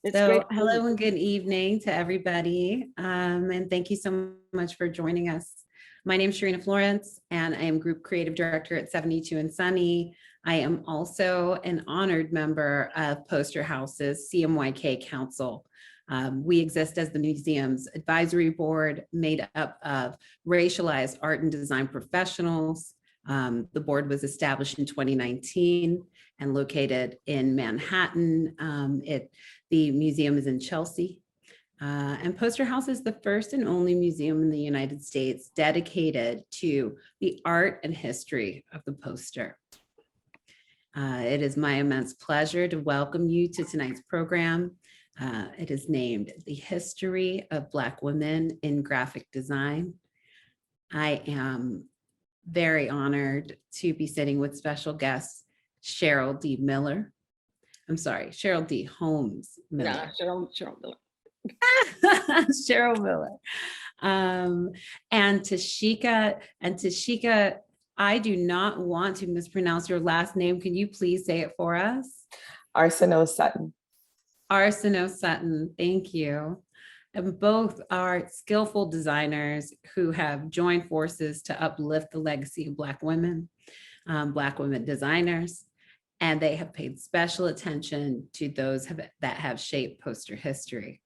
It's So great. hello and good evening to everybody. And thank you so much for joining us. My name is Sharina Florence, and I am Group Creative Director at 72 and Sunny. I am also an honored member of Poster House's N.Y.C Council. We exist as the museum's advisory board made up of racialized art and design professionals. The board was established in 2019 and located in Manhattan. The museum is in Chelsea. And Poster House is the first and only museum in the United States dedicated to the art and history of the poster. It is my immense pleasure to welcome you to tonight's program. It is named The History of Black Women in Graphic Design. I am very honored to be sitting with special guest Cheryl D. Miller. I'm sorry, Cheryl D. Holmes Miller. Cheryl Miller. Cheryl Miller. And Tasheka. And Tasheka, I do not want to mispronounce your last name. Can you please say it for us? Arceneaux-Sutton. Arceneaux-Sutton, thank you. And both are skillful designers who have joined forces to uplift the legacy of Black women designers. And they have paid special attention to those that have shaped poster history.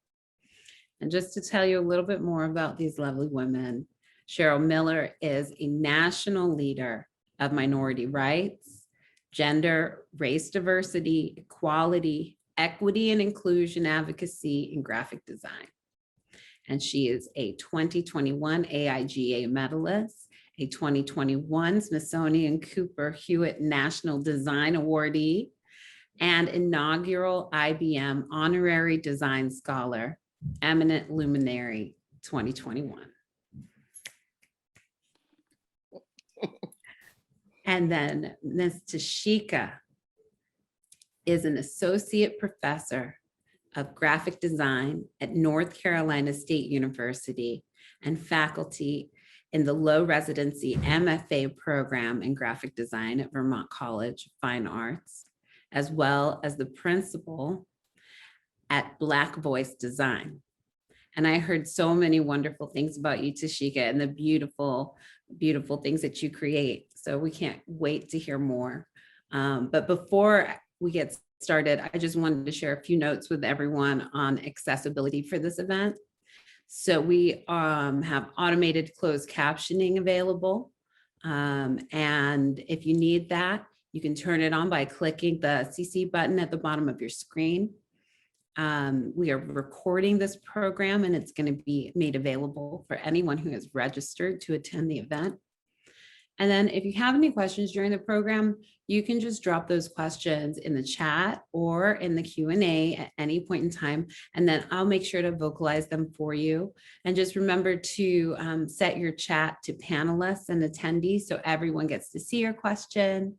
And just to tell you a little bit more about these lovely women, Cheryl Miller is a national leader of minority rights, gender, race diversity, equality, equity and inclusion advocacy, and graphic design. And she is a 2021 AIGA medalist, a 2021 Smithsonian Cooper Hewitt National Design Awardee, and inaugural IBM Honorary Design Scholar, Eminent Luminary 2021. And then Ms. Tasheka is an associate professor of graphic design at North Carolina State University and faculty in the low residency MFA program in graphic design at Vermont College of Fine Arts, as well as the principal at Black Voice Design. And I heard so many wonderful things about you, Tasheka, and the beautiful, beautiful things that you create. So we can't wait to hear more. But before we get started, I just wanted to share a few notes with everyone on accessibility for this event. So we have automated closed captioning available. And if you need that, you can turn it on by clicking the CC button at the bottom of your screen. We are recording this program and it's going to be made available for anyone who has registered to attend the event. And then if you have any questions during the program, you can just drop those questions in the chat or in the Q&A at any point in time, and then I'll make sure to vocalize them for you. And just remember to set your chat to panelists and attendees so everyone gets to see your question.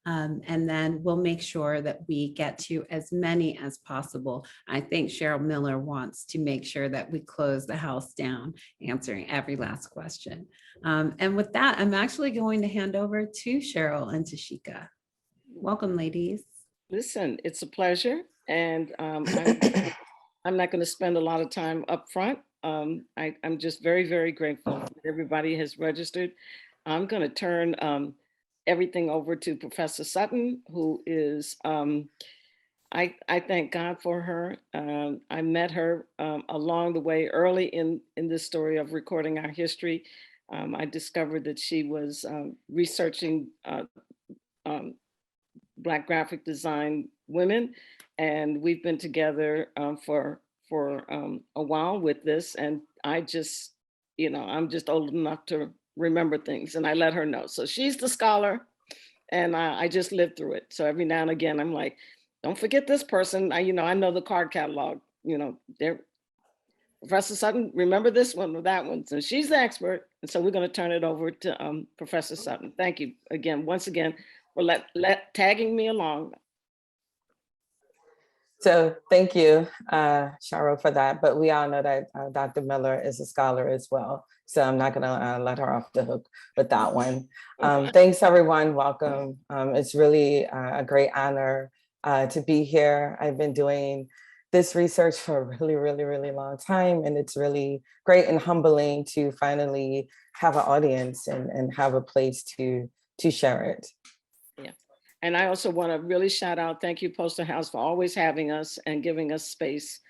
And then we'll make sure that we get to as many as possible. I think Cheryl Miller wants to make sure that we close the house down, answering every last question. And with that, I'm actually going to hand over to Cheryl and Tasheka. Welcome, ladies. Listen, it's a pleasure. And I'm not going to spend a lot of time up front. I'm just very, very grateful that everybody has registered. I'm going to turn everything over to Professor Sutton, who is, I thank God for her. I met her along the way early in this story of recording our history. I discovered that she was researching Black graphic design women, and we've been together for a while with this, and I just, I'm just old enough to remember things, and I let her know. So she's the scholar, and I just lived through it. So every now and again, I'm like, don't forget this person. I know the card catalog. Professor Sutton, remember this one or that one. So she's the expert, and so we're going to turn it over to Professor Sutton. Thank you again, once again, for tagging me along. So thank you, Cheryl, for that. But we all know that Dr. Miller is a scholar as well. So I'm not going to let her off the hook with that one. Thanks, everyone. Welcome. It's really a great honor to be here. I've been doing this research for a really, really, really long time. And it's really great and humbling to finally have an audience and have a place to share it. Yeah. And I also want to really shout out, thank you, Poster House, for always having us and giving us space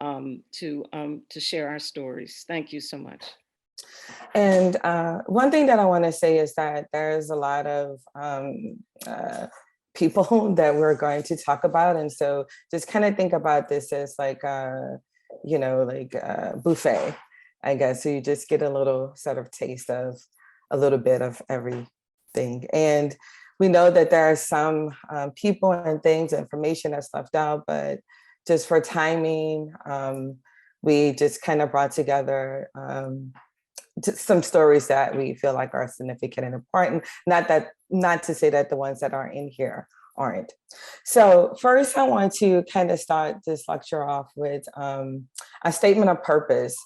to share our stories. Thank you so much. And one thing that I want to say is that there's a lot of people that we're going to talk about. And so just kind of think about this as like, you know, like a buffet, I guess. So you just get a little sort of taste of a little bit of everything. And we know that there are some people and things, information that's left out, but just for timing, we just kind of brought together some stories that we feel like are significant and important. Not to say that the ones that are in here aren't. So first, I want to kind of start this lecture off with a statement of purpose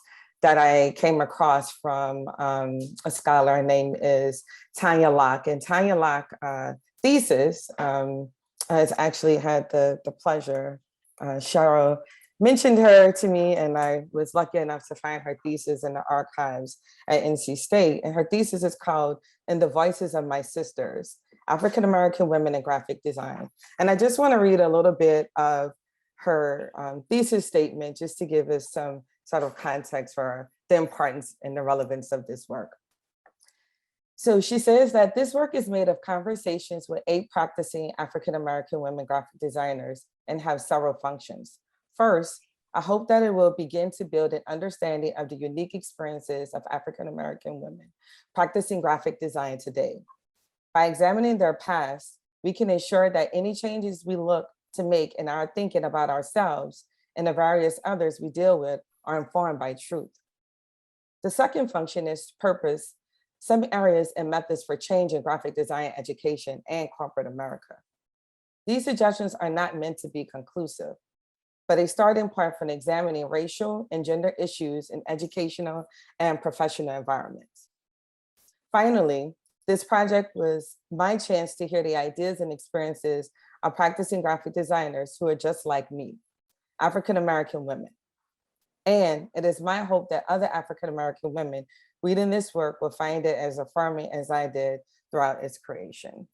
that I came across from a scholar. Her name is Tanya Locke, and Tanya Locke thesis has actually had the pleasure. Cheryl mentioned her to me, and I was lucky enough to find her thesis in the archives at NC State. And her thesis is called "In the Voices of My Sisters, African-American Women in Graphic Design." And I just want to read a little bit of her thesis statement just to give us some sort of context for the importance and the relevance of this work. So she says that this work is made of conversations with 8 practicing African-American women graphic designers and have several functions. First, I hope that it will begin to build an understanding of the unique experiences of African-American women practicing graphic design today. By examining their past, we can ensure that any changes we look to make in our thinking about ourselves and the various others we deal with are informed by truth. The second function is purpose, some areas and methods for change in graphic design education and corporate America. These suggestions are not meant to be conclusive, but a starting point for examining racial and gender issues in educational and professional environments. Finally, this project was my chance to hear the ideas and experiences of practicing graphic designers who are just like me, African-American women. And it is my hope that other African-American women reading this work will find it as affirming as I did throughout its creation.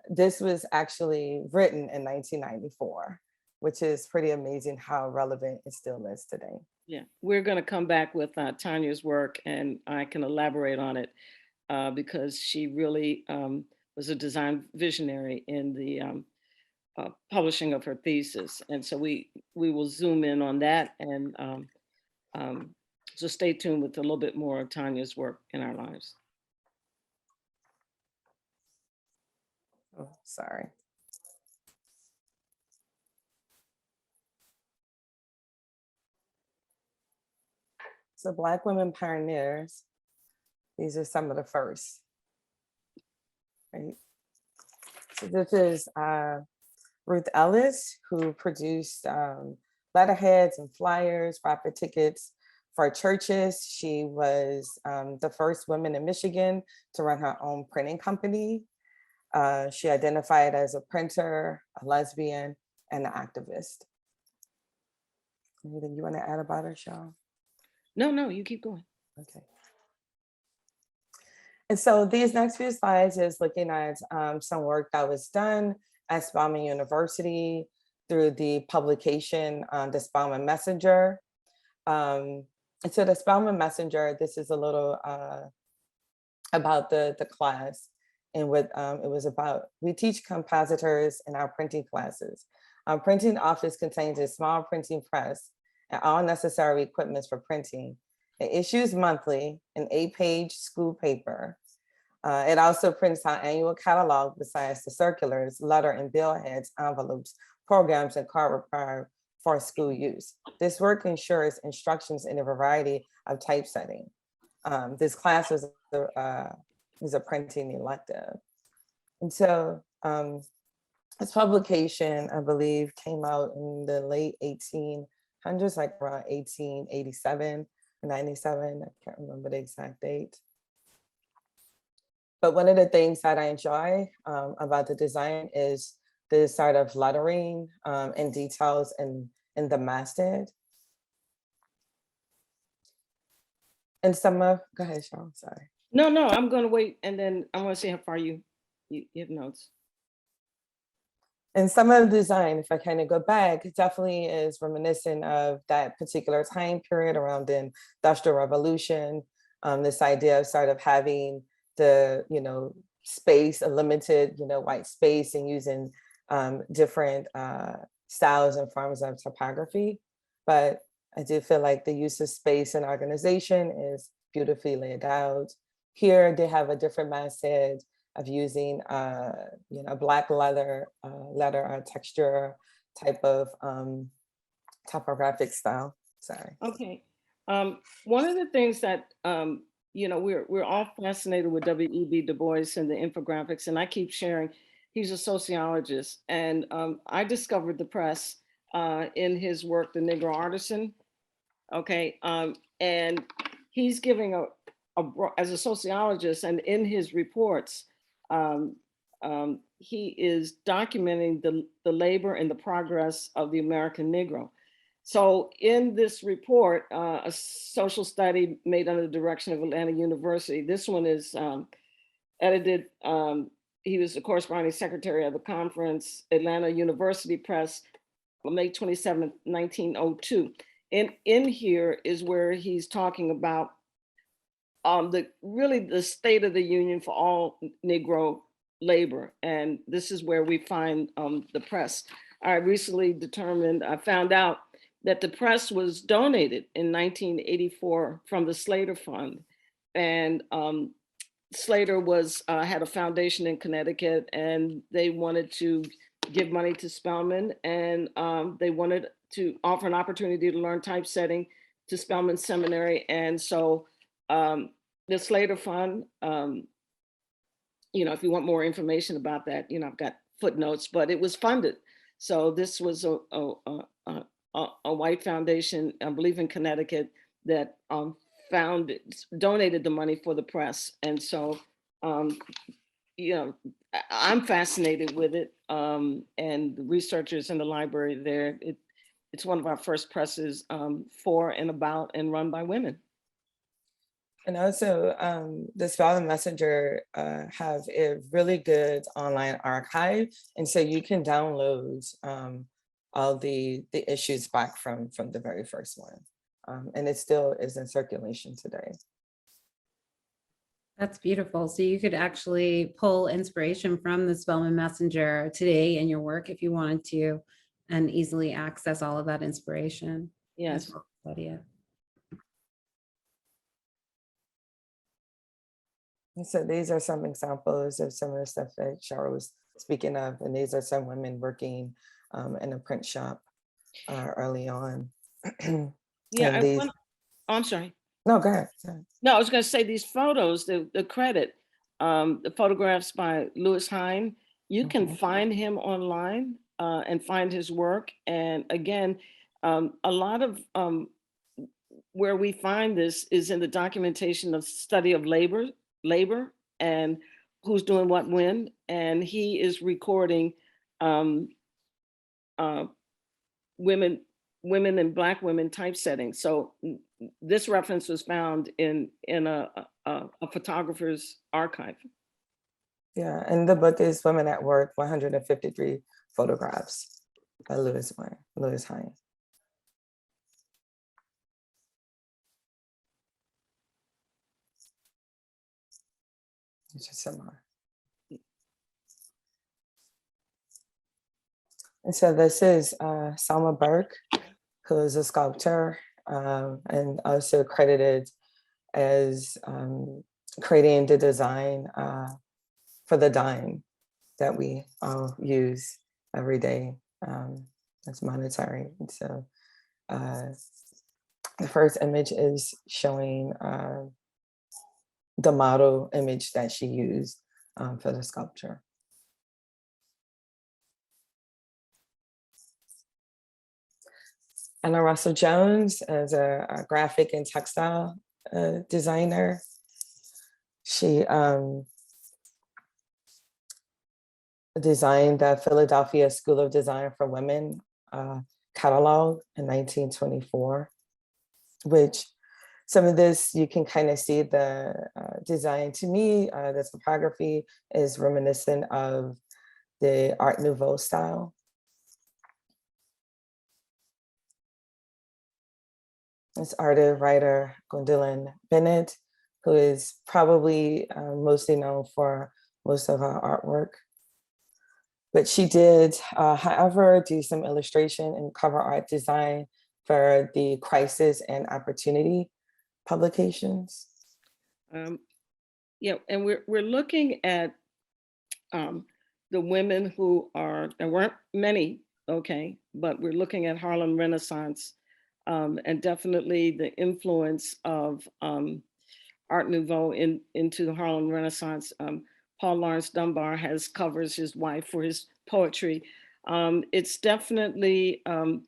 This was actually written in 1994, which is pretty amazing how relevant it still is today. Yeah, we're going to come back with Tanya's work, and I can elaborate on it because she really was a design visionary in the publishing of her thesis. And so we will zoom in on that, and so stay tuned with a little bit more of Tanya's work in our lives. Oh, sorry. So Black women pioneers, these are some of the first, right? So this is Ruth Ellis, who produced letterheads and flyers, rapid tickets for churches. She was the first woman in Michigan to run her own printing company. She identified as a printer, a lesbian, and an activist. Anything you want to add about her, Cheryl? No, you keep going. Okay. And so these next few slides is looking at some work that was done at Spelman University through the publication, the Spelman Messenger. And so the Spelman Messenger, this is a little about the class and what it was about. We teach compositors in our printing classes. Our printing office contains a small printing press and all necessary equipment for printing. It issues monthly an 8-page school paper. It also prints our annual catalog besides the circulars, letter and bill heads, envelopes, programs, and card required for school use. This work ensures instructions in a variety of typesetting. This class is a printing elective. And so this publication, I believe, came out in the late 1800s, like around 1887, 97, I can't remember the exact date. But one of the things that I enjoy about the design is the sort of lettering and details and in the masthead. And go ahead, Cheryl, sorry. No, I'm going to wait, and then I want to see how far you have notes. And some of the design, if I kind of go back, it definitely is reminiscent of that particular time period around the Industrial Revolution. This idea of sort of having the, space, a limited, white space, and using different styles and forms of typography. But I do feel like the use of space and organization is beautifully laid out. Here they have a different masthead of using black leather or texture type of typographic style. Sorry. Okay. One of the things that we're all fascinated with W.E.B. Du Bois and the infographics, and I keep sharing. He's a sociologist, and I discovered the press in his work, The Negro Artisan. Okay, and he's giving as a sociologist, and in his reports, he is documenting the labor and the progress of the American Negro. So in this report, a social study made under the direction of Atlanta University, this one is edited. He was the corresponding secretary of the conference, Atlanta University Press, on May 27, 1902. And in here is where he's talking about the state of the union for all Negro labor. And this is where we find the press. I recently found out that the press was donated in 1984 from the Slater Fund. And Slater had a foundation in Connecticut, and they wanted to give money to Spelman, and they wanted to offer an opportunity to learn typesetting to Spelman Seminary. And so the Slater Fund, if you want more information about that, I've got footnotes, but it was funded. So this was a white foundation, I believe in Connecticut, that donated the money for the press. And so, I'm fascinated with it. And the researchers in the library there, it's one of our first presses for and about and run by women. And also, the Spelman Messenger have a really good online archive, and so you can download all the issues back from the very first one, and it still is in circulation today. That's beautiful. So you could actually pull inspiration from the Spelman Messenger today in your work if you wanted to, and easily access all of that inspiration. Yes. And so these are some examples of some of the stuff that Cheryl was speaking of, and these are some women working in a print shop early on. Yeah, I'm sorry. No, go ahead. No, I was going to say these photos, the credit, the photographs by Louis Hine, you can find him online and find his work. And again, a lot of where we find this is in the documentation of study of labor and who's doing what when. And he is recording women and Black women typesetting. So this reference was found in a photographer's archive. Yeah, and the book is Women at Work, 153 Photographs by Louis Hine. It's just similar. And so this is Selma Burke, who is a sculptor and also credited as creating the design for the dime that we all use every day. That's monetary. And so the first image is showing the model image that she used for the sculpture. Anna Russell Jones is a graphic and textile designer. She designed the Philadelphia School of Design for Women catalog in 1924, which some of this you can kind of see the design. To me, the typography is reminiscent of the Art Nouveau style. This artist, writer, Gwendolyn Bennett, who is probably mostly known for most of her artwork. But she did, however, do some illustration and cover art design for the Crisis and Opportunity publications. Yeah, and we're looking at the women who are, there weren't many, okay, but we're looking at Harlem Renaissance, and definitely the influence of Art Nouveau into the Harlem Renaissance. Paul Laurence Dunbar covers his wife for his poetry. It's definitely, I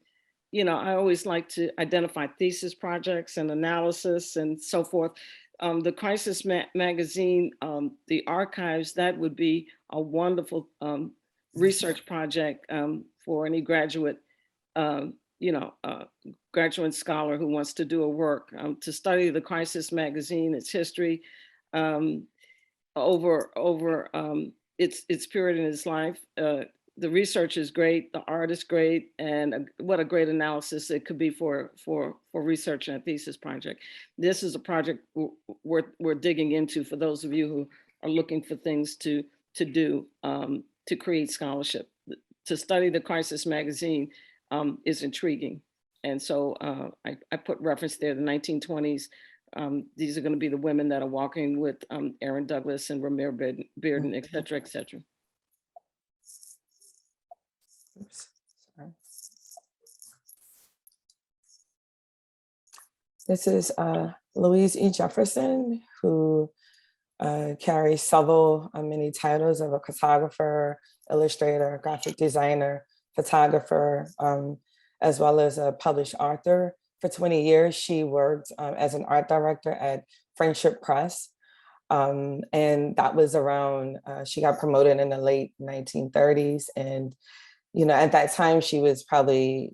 always like to identify thesis projects and analysis and so forth. The Crisis magazine, the archives, that would be a wonderful research project for any graduate, graduate scholar who wants to do a work to study the Crisis magazine, its history, over its period in its life. The research is great, the art is great, and what a great analysis it could be for research and a thesis project. This is a project we're digging into for those of you who are looking for things to do to create scholarship. To study the Crisis magazine is intriguing. And so I put reference there, the 1920s. These are going to be the women that are walking with Aaron Douglas and Ramir Bearden, et cetera, et cetera. Oops, sorry. This is Louise E. Jefferson, who carries several many titles of a cartographer, illustrator, graphic designer, photographer, as well as a published author. For 20 years, she worked as an art director at Friendship Press. And that was around, she got promoted in the late 1930s. And, at that time, she was probably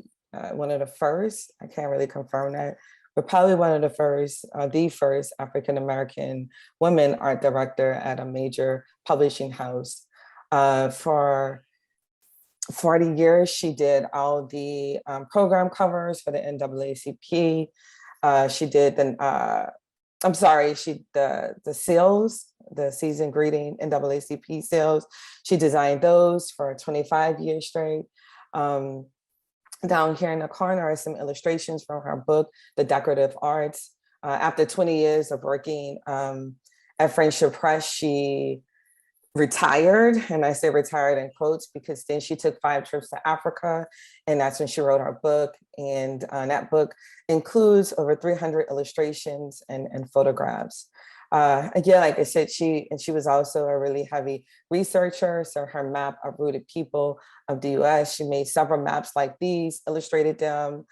one of the first, I can't really confirm that, but probably one of the first African-American women art director at a major publishing house. For 40 years, she did all the program covers for the NAACP. She did the seals, the season greeting NAACP seals. She designed those for 25 years straight. Down here in the corner are some illustrations from her book, The Decorative Arts. After 20 years of working at Friendship Press, she retired, and I say retired in quotes because then she took 5 trips to Africa, and that's when she wrote her book. And that book includes over 300 illustrations and photographs. Again, like I said, she was also a really heavy researcher. So her map of rooted people of the US, she made several maps like these, illustrated them,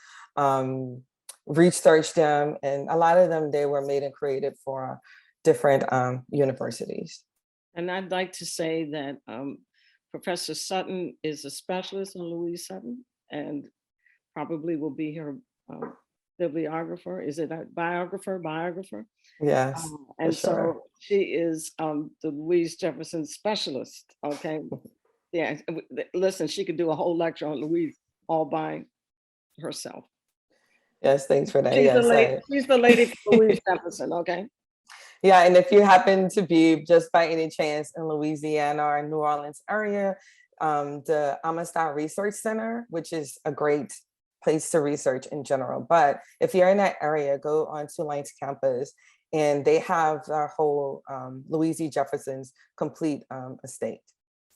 researched them, and a lot of them, they were made and created for different universities. And I'd like to say that Professor Sutton is a specialist on Louise Sutton and probably will be her bibliographer. Is it a biographer? Yes. And sure. So she is the Louise Jefferson specialist. Okay. Yeah. Listen, she could do a whole lecture on Louise all by herself. Yes, thanks for that. She's the lady Louise Jefferson. Okay. Yeah, and if you happen to be just by any chance in Louisiana or New Orleans area, the Amistad Research Center, which is a great place to research in general. But if you're in that area, go on Tulane's campus, and they have the whole Louise E. Jefferson's complete estate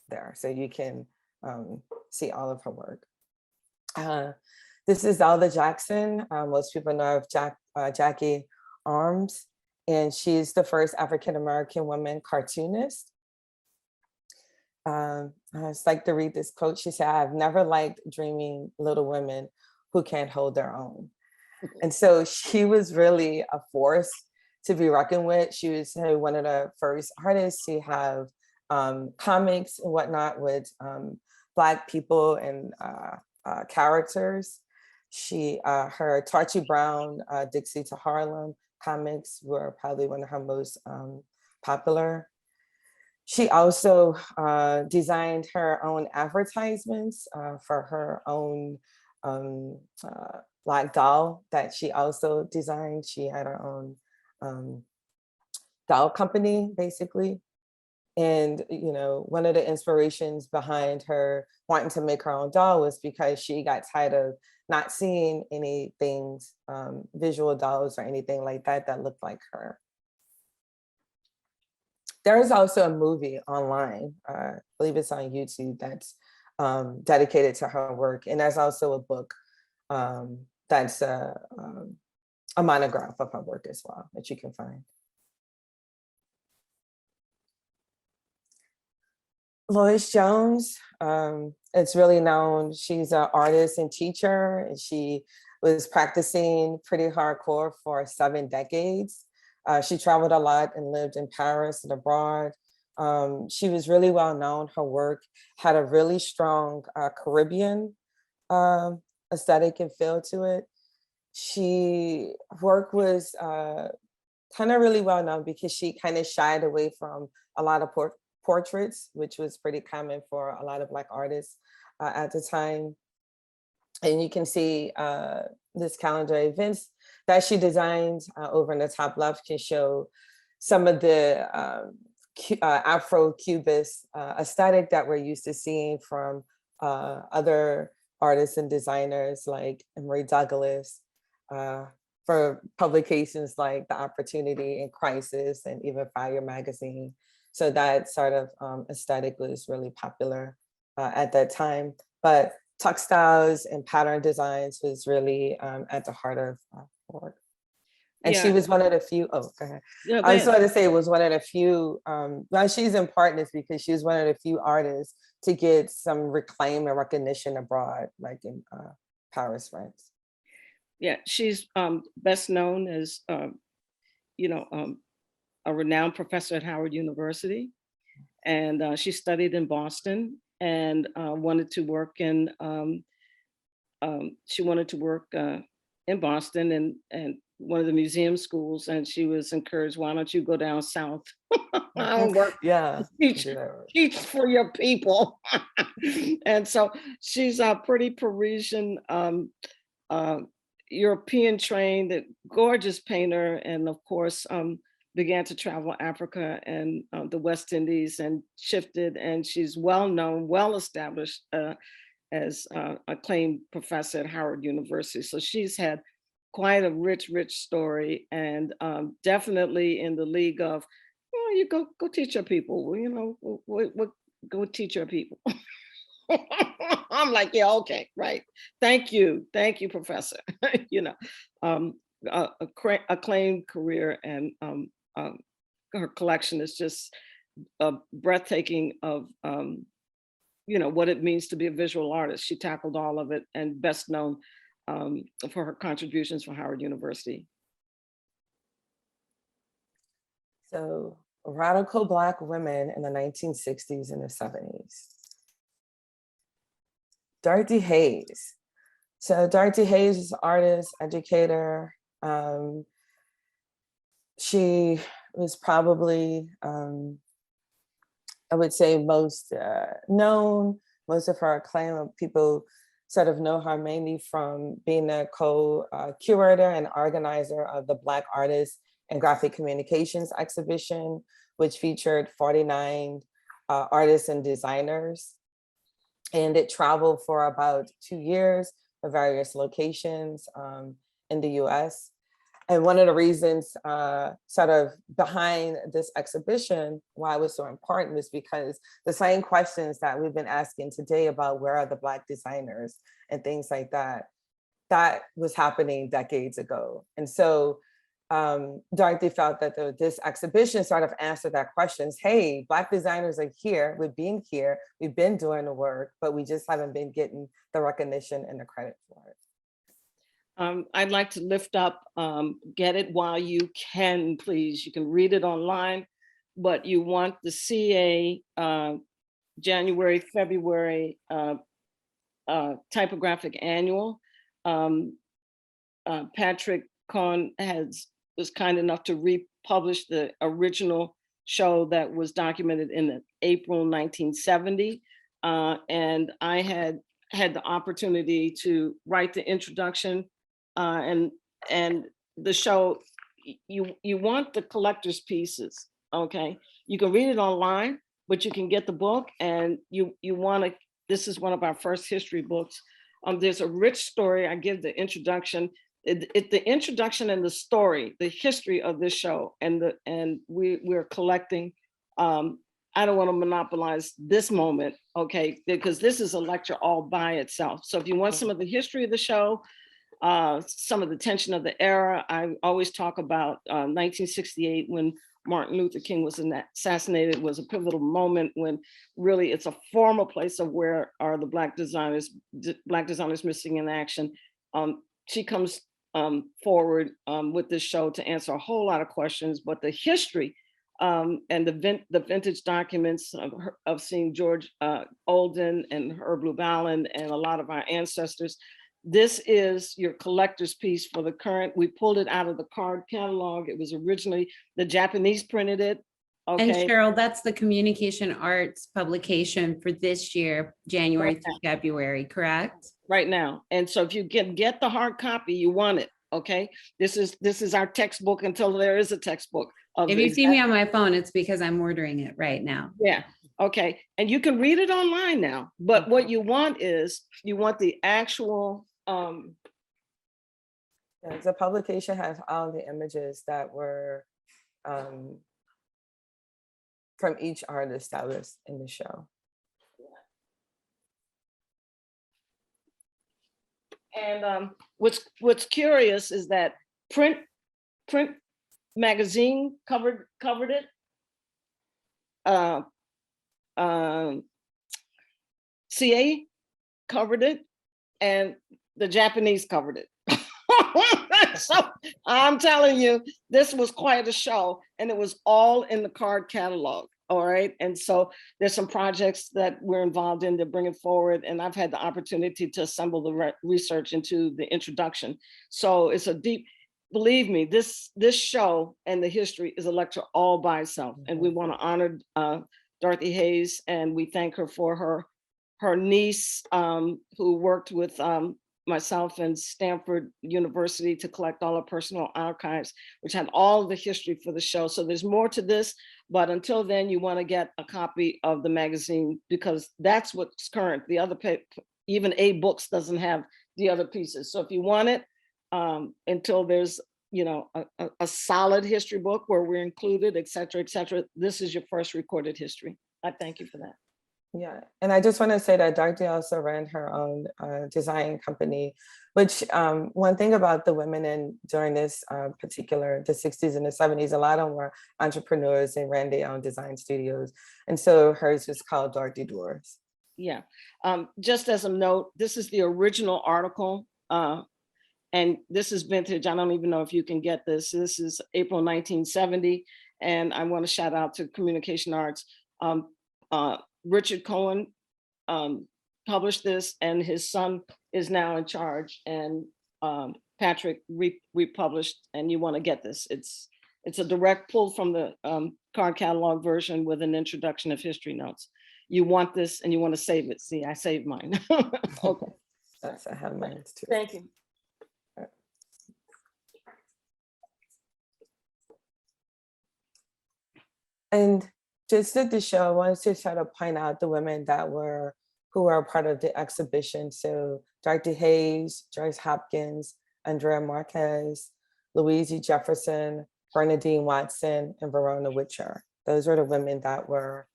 there. So you can see all of her work. This is Zelda Jackson. Most people know of Jackie Arms. And she's the first African-American woman cartoonist. I just like to read this quote. She said, "I've never liked dreaming little women who can't hold their own." And so she was really a force to be reckoned with. She was one of the first artists to have comics and whatnot with Black people and characters. Her Tarchie Brown, Dixie to Harlem comics were probably one of her most popular. She also designed her own advertisements for her own Black doll that she also designed. She had her own doll company, basically. And, you know, one of the inspirations behind her wanting to make her own doll was because she got tired of not seeing anything, visual dolls or anything like that that looked like her. There is also a movie online, I believe it's on YouTube, that's dedicated to her work. And there's also a book that's a monograph of her work as well that you can find. Lois Jones, it's really known. She's an artist and teacher, and she was practicing pretty hardcore for 7 decades. She traveled a lot and lived in Paris and abroad. She was really well known. Her work had a really strong Caribbean aesthetic and feel to it. Work was kind of really well known because she kind of shied away from a lot of portraits, which was pretty common for a lot of Black artists at the time. And you can see this calendar events that she designed over in the top left can show some of the Afro-Cubist aesthetic that we're used to seeing from other artists and designers like Emory Douglas, for publications like The Opportunity and Crisis and even Fire magazine. So that sort of aesthetic was really popular at that time. But textiles and pattern designs was really at the heart of work. And she was one of the few, oh, go ahead. Yeah, I just wanted to say it was one of the few, well, she's important is because she was one of the few artists to get some reclaim and recognition abroad, like in Paris, France. Yeah, she's best known as, you know, a renowned professor at Howard University. And she studied in Boston and wanted to work in, she wanted to work in Boston and one of the museum schools, and she was encouraged, why don't you go down south and work, teach for your people. And so she's a pretty Parisian, European trained, gorgeous painter, and of course, began to travel Africa and the West Indies and shifted, and she's well known, well established as acclaimed professor at Howard University. So she's had quite a rich story, and definitely in the league of, oh, you go teach your people, you know, go teach your people. I'm like, yeah, okay, right. Thank you, Professor. You know, acclaimed career, and her collection is just breathtaking of, you know, what it means to be a visual artist. She tackled all of it, and best known for her contributions for Howard University. So radical Black women in the 1960s and the 70s. Dorothy Hayes. So Dorothy Hayes is an artist, educator. She was probably, I would say, most known, most of her acclaim, people sort of know her mainly from being a co-curator and organizer of the Black Artists and Graphic Communications exhibition, which featured 49 artists and designers. And it traveled for about 2 years to various locations in the US. And one of the reasons sort of behind this exhibition, why it was so important, was because the same questions that we've been asking today about where are the Black designers and things like that, that was happening decades ago. And so Dorothy felt that this exhibition sort of answered that question. Hey, Black designers are here, we've been here, we've been doing the work, but we just haven't been getting the recognition and the credit for it. I'd like to lift up, get it while you can, please. You can read it online, but you want the CA January, February typographic annual. Patrick Cohn was kind enough to republish the original show that was documented in April 1970. And I had the opportunity to write the introduction, and the show, you want the collector's pieces, okay? You can read it online, but you can get the book, and you want to, this is one of our first history books. There's a rich story. I give the introduction. The introduction and the story, the history of this show, and we're collecting. I don't want to monopolize this moment, okay, because this is a lecture all by itself. So if you want some of the history of the show, some of the tension of the era, I always talk about 1968 when Martin Luther King was assassinated, was a pivotal moment when really it's a formal place of where are the Black designers missing in action. She comes forward with this show to answer a whole lot of questions, but the history and the vintage documents of seeing George Olden and Herb Lubalin and a lot of our ancestors. This is your collector's piece for the current. We pulled it out of the card catalog. It was originally, the Japanese printed it. Okay. And Cheryl, that's the communication arts publication for this year, January through February, correct? Right now. And so if you get the hard copy, you want it. Okay. This is our textbook until there is a textbook. If you see me on my phone, it's because I'm ordering it right now. Yeah. Okay. And you can read it online now. But what you want is, you want the actual the publication has all the images that were from each artist that was in the show. And what's curious is that print magazine covered it. CA covered it, and the Japanese covered it. So I'm telling you, this was quite a show, and it was all in the card catalog. All right. And so there's some projects that we're involved in to bring it forward. And I've had the opportunity to assemble the research into the introduction. So it's a deep, believe me, this show and the history is a lecture all by itself. And we want to honor Dorothy Hayes, and we thank her for her niece who worked with myself and Stanford University to collect all our personal archives, which had all the history for the show. So there's more to this, but until then, you want to get a copy of the magazine because that's what's current. The other even A Books doesn't have the other pieces. So if you want it, until there's a solid history book where we're included, et cetera, this is your first recorded history. I thank you for that. Yeah, and I just want to say that Dorothy also ran her own design company, which one thing about the women during this the 60s and the 70s, a lot of them were entrepreneurs and ran their own design studios. And so hers is called Dorothy Doors. Yeah, just as a note, this is the original article. And this is vintage. I don't even know if you can get this. This is April 1970. And I want to shout out to Communication Arts. Richard Cohen published this, and his son is now in charge. And Patrick republished, and you want to get this. It's a direct pull from the card catalog version with an introduction of history notes. You want this, and you want to save it. See, I saved mine. Okay. That's, I have mine too. Thank you. And just at the show, I wanted to try to point out the women who were a part of the exhibition. So Dorothy Hayes, Joyce Hopkins, Andrea Marquez, Louise Jefferson, Bernadine Watson, and Verona Witcher. Those were the women that were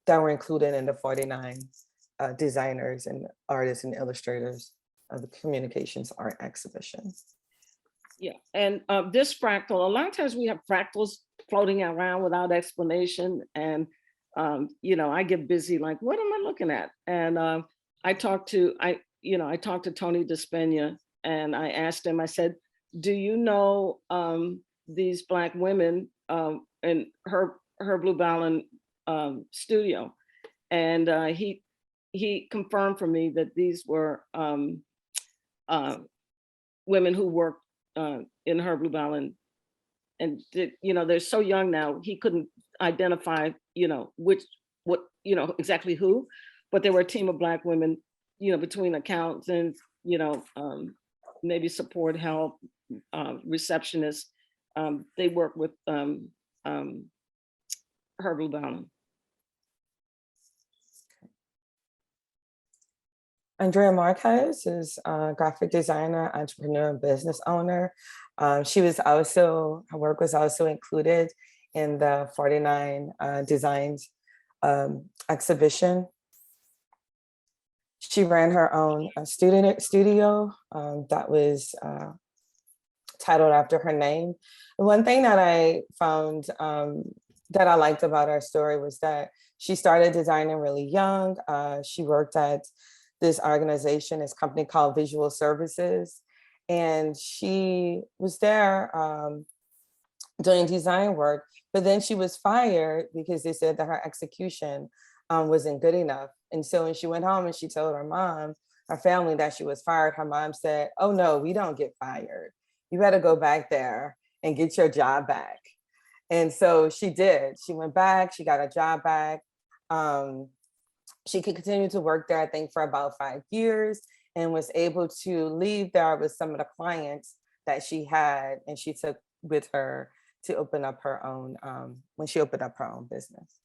included in the 49 designers and artists and illustrators of the Communications Art Exhibition. Yeah, and this fractal, a lot of times we have fractals floating around without explanation, and I get busy like, what am I looking at? And I talked to Tony Despena, and I asked him, I said, do you know these Black women in her Blue Ballon studio? And he confirmed for me that these were women who worked in Her Blue Ballon, and they're so young now, he couldn't identify, exactly who, but there were a team of Black women, between accountants, maybe support help, receptionists. They work with Her Blue Ballon. Andrea Marquez is a graphic designer, entrepreneur, and business owner. Her work was also included in the 49 Designs exhibition. She ran her own studio that was titled after her name. And one thing that I found that I liked about her story was that she started designing really young. She worked at this organization, this company called Visual Services. And she was there doing design work, but then she was fired because they said that her execution wasn't good enough. And so when she went home and she told her family that she was fired, her mom said, "Oh no, we don't get fired. You better go back there and get your job back." And so she did. She went back, she got a job back. She could continue to work there, I think, for about 5 years, and was able to leave there with some of the clients that she had, and she took with her to open up her own, when she opened up her own business.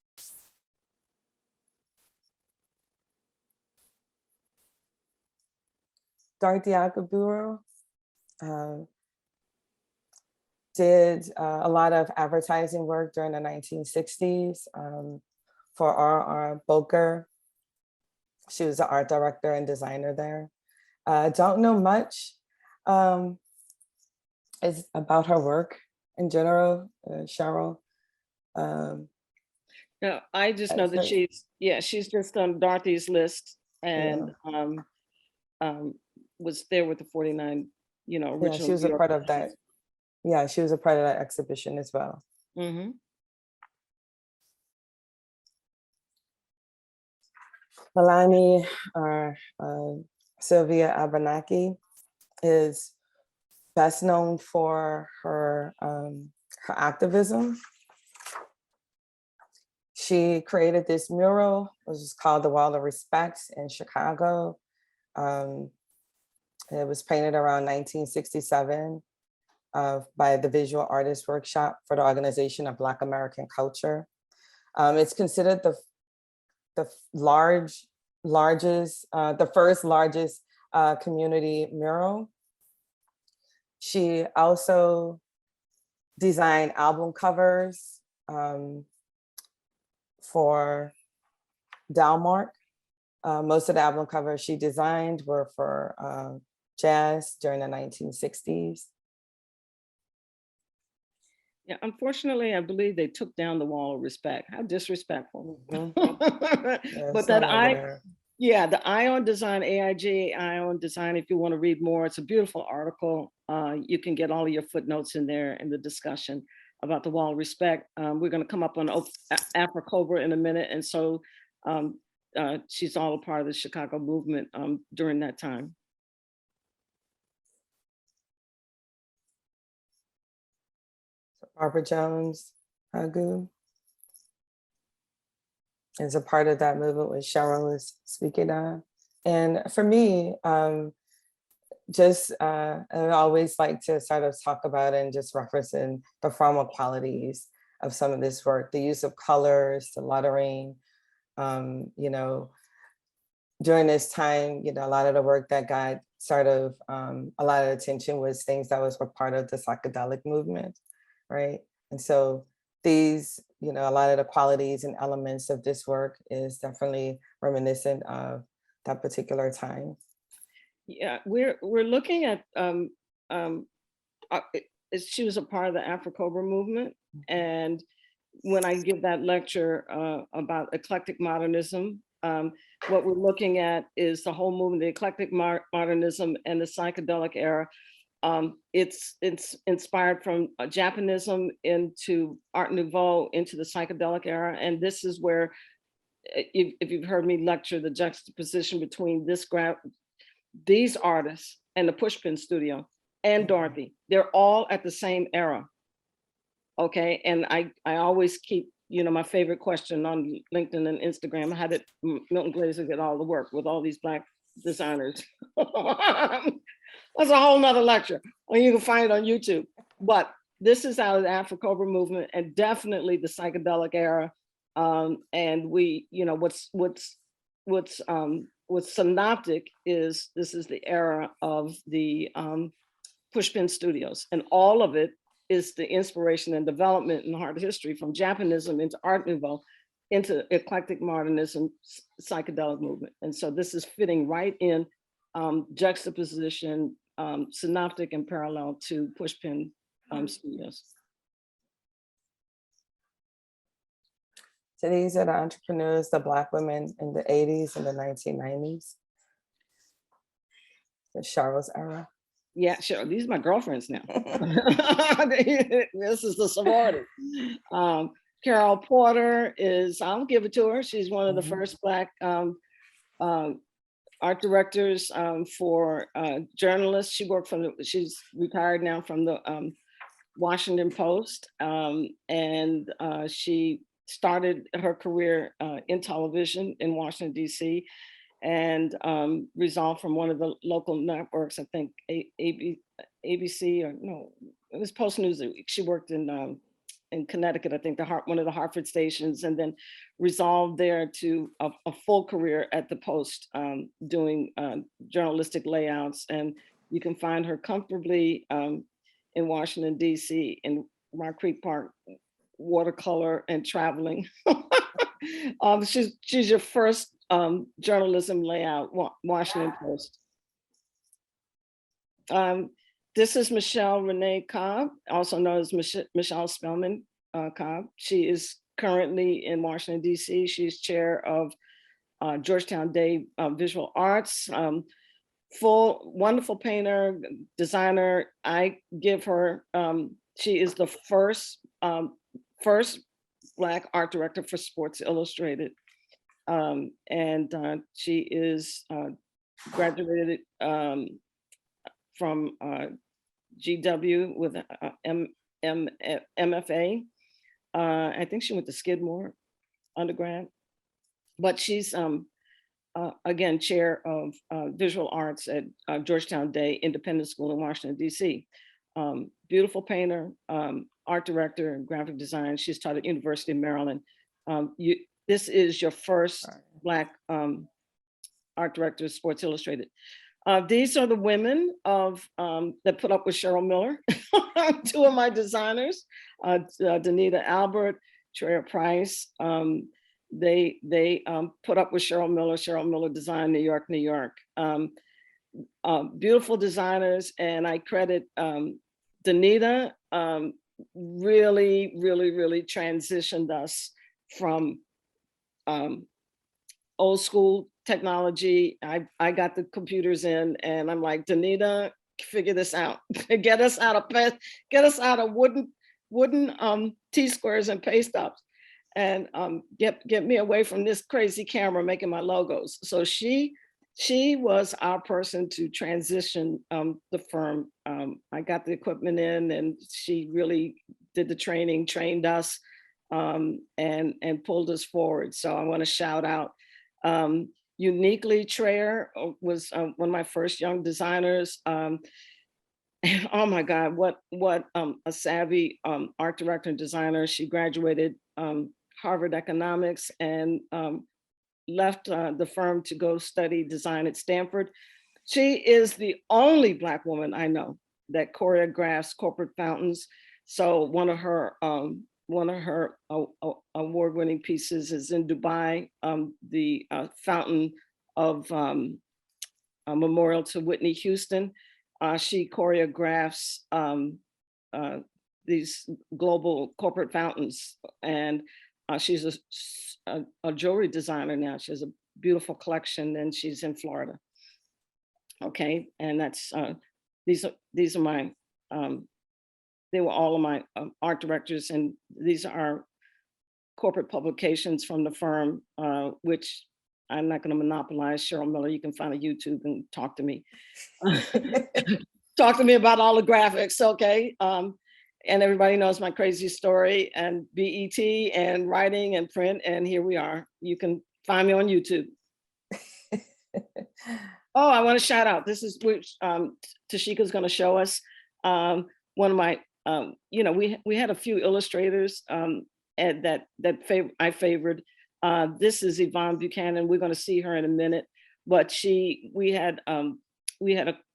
Dorothy Akaburo did a lot of advertising work during the 1960s for R.R. Boker. She was the art director and designer there. Don't know much is about her work in general, Cheryl. No, I just know that she's just on Dorothy's list, and was there with the 49, original. Yeah, she was a part of that. Yeah, she was a part of that exhibition as well. Mm-hmm. Melanie, or Sylvia Abernathy, is best known for her activism. She created this mural, which is called The Wall of Respect in Chicago. It was painted around 1967 by the Visual Artists Workshop for the Organization of Black American Culture. It's considered the first largest community mural. She also designed album covers for Dalmark. Most of the album covers she designed were for jazz during the 1960s. Yeah, unfortunately, I believe they took down the Wall of Respect. How disrespectful. Mm-hmm. But that the Ion Design, AIG, Ion Design, if you want to read more, it's a beautiful article. You can get all of your footnotes in there in the discussion about the Wall of Respect. We're going to come up on Afro-Cobra in a minute. And so she's all a part of the Chicago movement during that time. Barbara Jones Hagu is a part of that movement, which Cheryl was speaking on. And for me, I always like to sort of talk about and just referencing the formal qualities of some of this work, the use of colors, the lettering. During this time, a lot of the work that got sort of a lot of attention was things that were part of the psychedelic movement, right? And so these, a lot of the qualities and elements of this work is definitely reminiscent of that particular time. Yeah, we're looking at, she was a part of the Afro-Cobra movement. And when I give that lecture about eclectic modernism, what we're looking at is the whole movement, the eclectic modernism and the psychedelic era. It's inspired from Japanism into Art Nouveau into the psychedelic era. And this is where, if you've heard me lecture, the juxtaposition between these artists and the Pushpin Studio and Dorothy. They're all at the same era. Okay, and I always keep, you know, my favorite question on LinkedIn and Instagram, how did Milton Glaser get all the work with all these Black designers? That's a whole nother lecture, or you can find it on YouTube. But this is out of the Afro-Cobra movement and definitely the psychedelic era. And we, you know, what's synoptic is this is the era of the Pushpin Studios, and all of it is the inspiration and development in art history from Japanism into Art Nouveau, into eclectic modernism, psychedelic movement. And so this is fitting right in juxtaposition, synoptic and parallel to Pushpin Studios. So these are the entrepreneurs, the Black women in the 80s and the 1990s. The Cheryl's era. Yeah, sure. These are my girlfriends now. This is the sorority. Carol Porter is, I'll give it to her. She's one of the first Black art directors for journalists. She worked from she's retired now from the Washington Post. And she started her career in television in Washington, DC, and resolved from one of the local networks, I think ABC, or no, it was Post Newsweek. She worked in Connecticut, I think one of the Hartford stations, and then resolved there to a full career at the Post, doing journalistic layouts. And you can find her comfortably in Washington, DC, in Rock Creek Park, watercolor and traveling. She's your first journalism layout, Washington Post. This is Michelle Renee Cobb, also known as Michelle Spellman Cobb. She is currently in Washington, DC. She's chair of Georgetown Day Visual Arts. Wonderful painter, designer. I give her, she is the first Black art director for Sports Illustrated. And she is graduated from GW with MFA. I think she went to Skidmore undergrad, but she's again chair of visual arts at Georgetown Day Independent School in Washington, DC. Beautiful painter, art director, and graphic design. She's taught at University of Maryland. This is your first Black art director of Sports Illustrated. These are the women that put up with Cheryl Miller, two of my designers, Danita Albert, Treya Price. They put up with Cheryl Miller. Cheryl Miller Design, New York, New York. Beautiful designers, and I credit Danita really transitioned us from old school technology. I got the computers in, and I'm like, Danita, figure this out. Get us out of wooden T-squares and paste ups, and get me away from this crazy camera making my logos. So she was our person to transition the firm. I got the equipment in, and she really did the training, trained us, and pulled us forward. So I want to shout out uniquely. Treya was one of my first young designers. Oh my God, what a savvy art director and designer. She graduated Harvard Economics and left the firm to go study design at Stanford. She is the only Black woman I know that choreographs corporate fountains. So one of her award-winning pieces is in Dubai, the fountain of a memorial to Whitney Houston. She choreographs these global corporate fountains, and she's a jewelry designer now. She has a beautiful collection, and she's in Florida. Okay, and that's these are my they were all of my art directors, and these are corporate publications from the firm, which I'm not going to monopolize Cheryl Miller. You can find a YouTube and talk to me. Talk to me about all the graphics, okay? And everybody knows my crazy story and BET and writing and print, and here we are. You can find me on YouTube. Oh, I want to shout out. This is which Tasheka's going to show us. One of my, we had a few illustrators and I favored. This is Yvonne Buchanan. We're going to see her in a minute, but we had a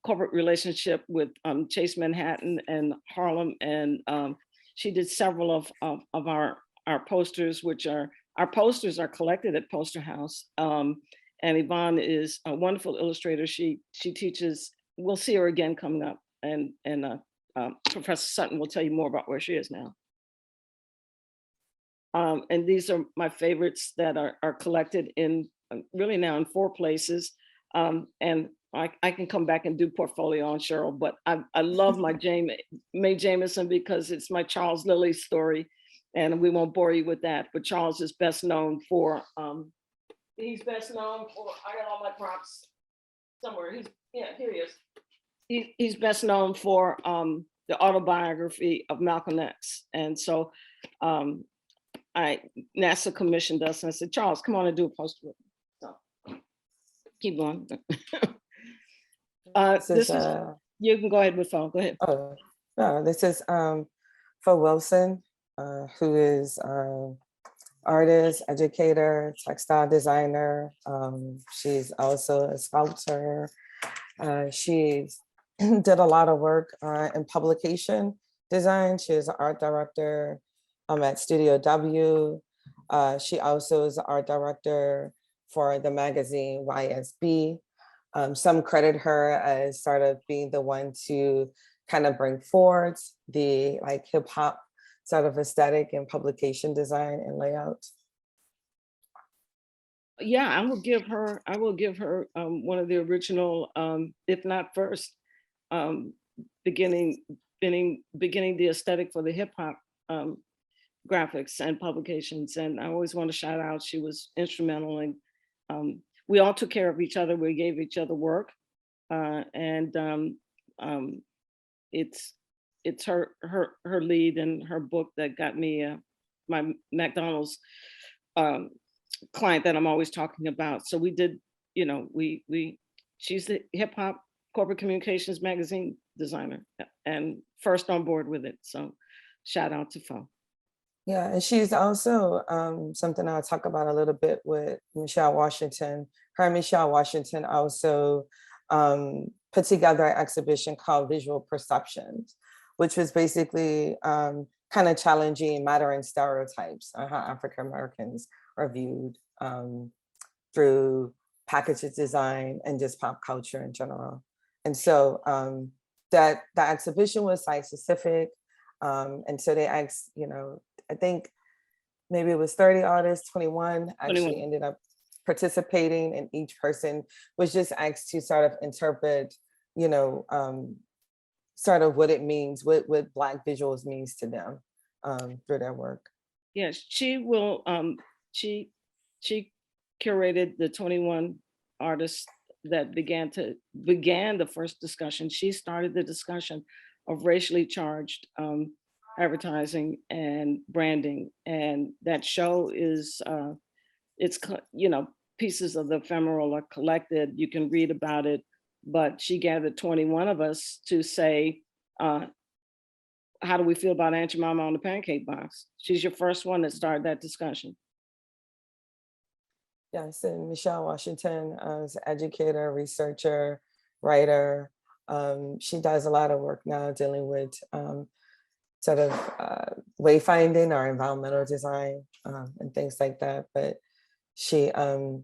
corporate relationship with Chase Manhattan and Harlem, and she did several of our posters, our posters are collected at Poster House. And Yvonne is a wonderful illustrator. She teaches. We'll see her again coming up, and Professor Sutton will tell you more about where she is now. And these are my favorites that are collected in really now in 4 places. And I can come back and do portfolio on Cheryl, but I love my Mae Jameson because it's my Charles Lilly story, and we won't bore you with that. But Charles is best known for. He's best known for, I got all my props somewhere. Here he is. He's best known for the autobiography of Malcolm X. And so NASA commissioned us and I said, Charles, come on and do a poster with me. So keep going. You can go ahead with phone, go ahead. Oh, no, this is for Wilson, who is artist, educator, textile designer. She's also a sculptor. She did a lot of work in publication design. She is an art director at Studio W. She also is an art director for the magazine YSB. Some credit her as sort of being the one to kind of bring forward the hip hop sort of aesthetic and publication design and layout. Yeah, I will give her one of the original, if not first, beginning the aesthetic for the hip hop graphics and publications. And I always want to shout out, she was instrumental, and we all took care of each other. We gave each other work, and it's her lead and her book that got me my McDonald's client that I'm always talking about. So we did, she's the hip hop corporate communications magazine designer and first on board with it. So shout out to Fo. Yeah, and she's also something I'll talk about a little bit with Michelle Washington. Her and Michelle Washington also put together an exhibition called Visual Perceptions, which was basically kind of challenging modern stereotypes on how African Americans are viewed through package design and just pop culture in general. And so that exhibition was site specific. And so they asked, I think maybe it was 30 artists, 21 actually ended up participating, and each person was just asked to sort of interpret, sort of what it means, what Black visuals means to them through their work. Yes, she will. She curated the 21 artists that began the first discussion. She started the discussion of racially charged advertising and branding, and that show is it's pieces of the ephemeral are collected. You can read about it, but she gathered 21 of us to say, how do we feel about Aunt Jemima on the pancake box? She's your first one that started that discussion. Yes, and Michelle Washington is an educator, researcher, writer. She does a lot of work now dealing with sort of wayfinding or environmental design and things like that. But she, a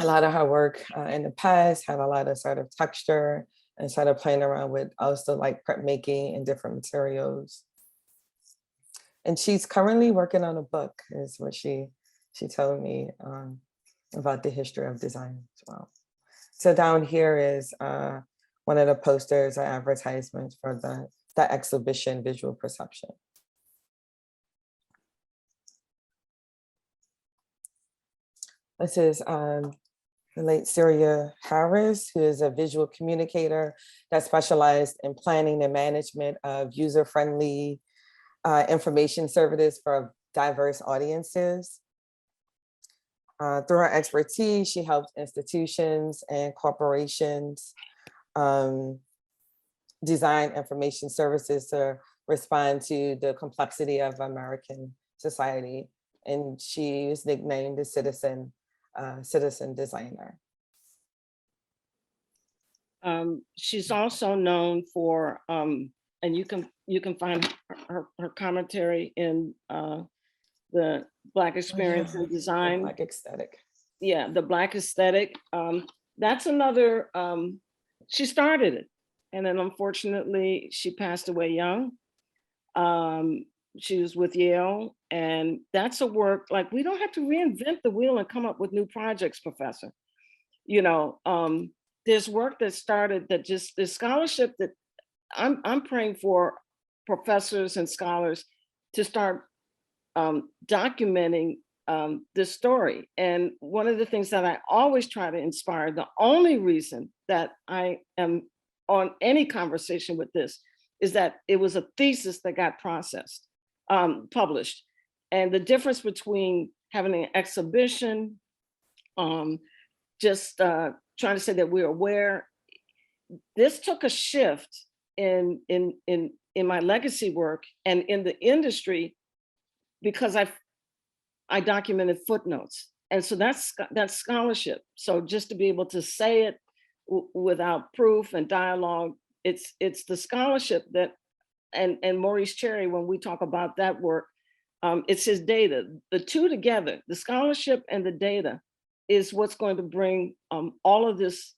lot of her work in the past had a lot of sort of texture and sort of playing around with also like prep making and different materials. And she's currently working on a book, is what she told me about the history of design as well. So down here is one of the posters or advertisements for the exhibition, Visual Perception. This is the late Syria Harris, who is a visual communicator that specialized in planning and management of user-friendly information services for diverse audiences. Through her expertise, she helped institutions and corporations design information services to respond to the complexity of American society. And she was nicknamed the citizen designer. She's also known for, and you can find her commentary in the Black Experience in Design. The Black Aesthetic. Yeah, the Black Aesthetic. That's another, she started it. And then unfortunately, she passed away young. She was with Yale, and that's a work, like, we don't have to reinvent the wheel and come up with new projects, Professor. You know, there's work that started that just, the scholarship that I'm praying for professors and scholars to start documenting this story. And one of the things that I always try to inspire, the only reason that I am on any conversation with this is that it was a thesis that got published. And the difference between having an exhibition, just trying to say that we're aware, this took a shift in my legacy work and in the industry, because I documented footnotes. And so that's scholarship. So just to be able to say it without proof and dialogue, it's the scholarship that, and Maurice Cherry, when we talk about that work, it's his data. The two together, the scholarship and the data, is what's going to bring all of this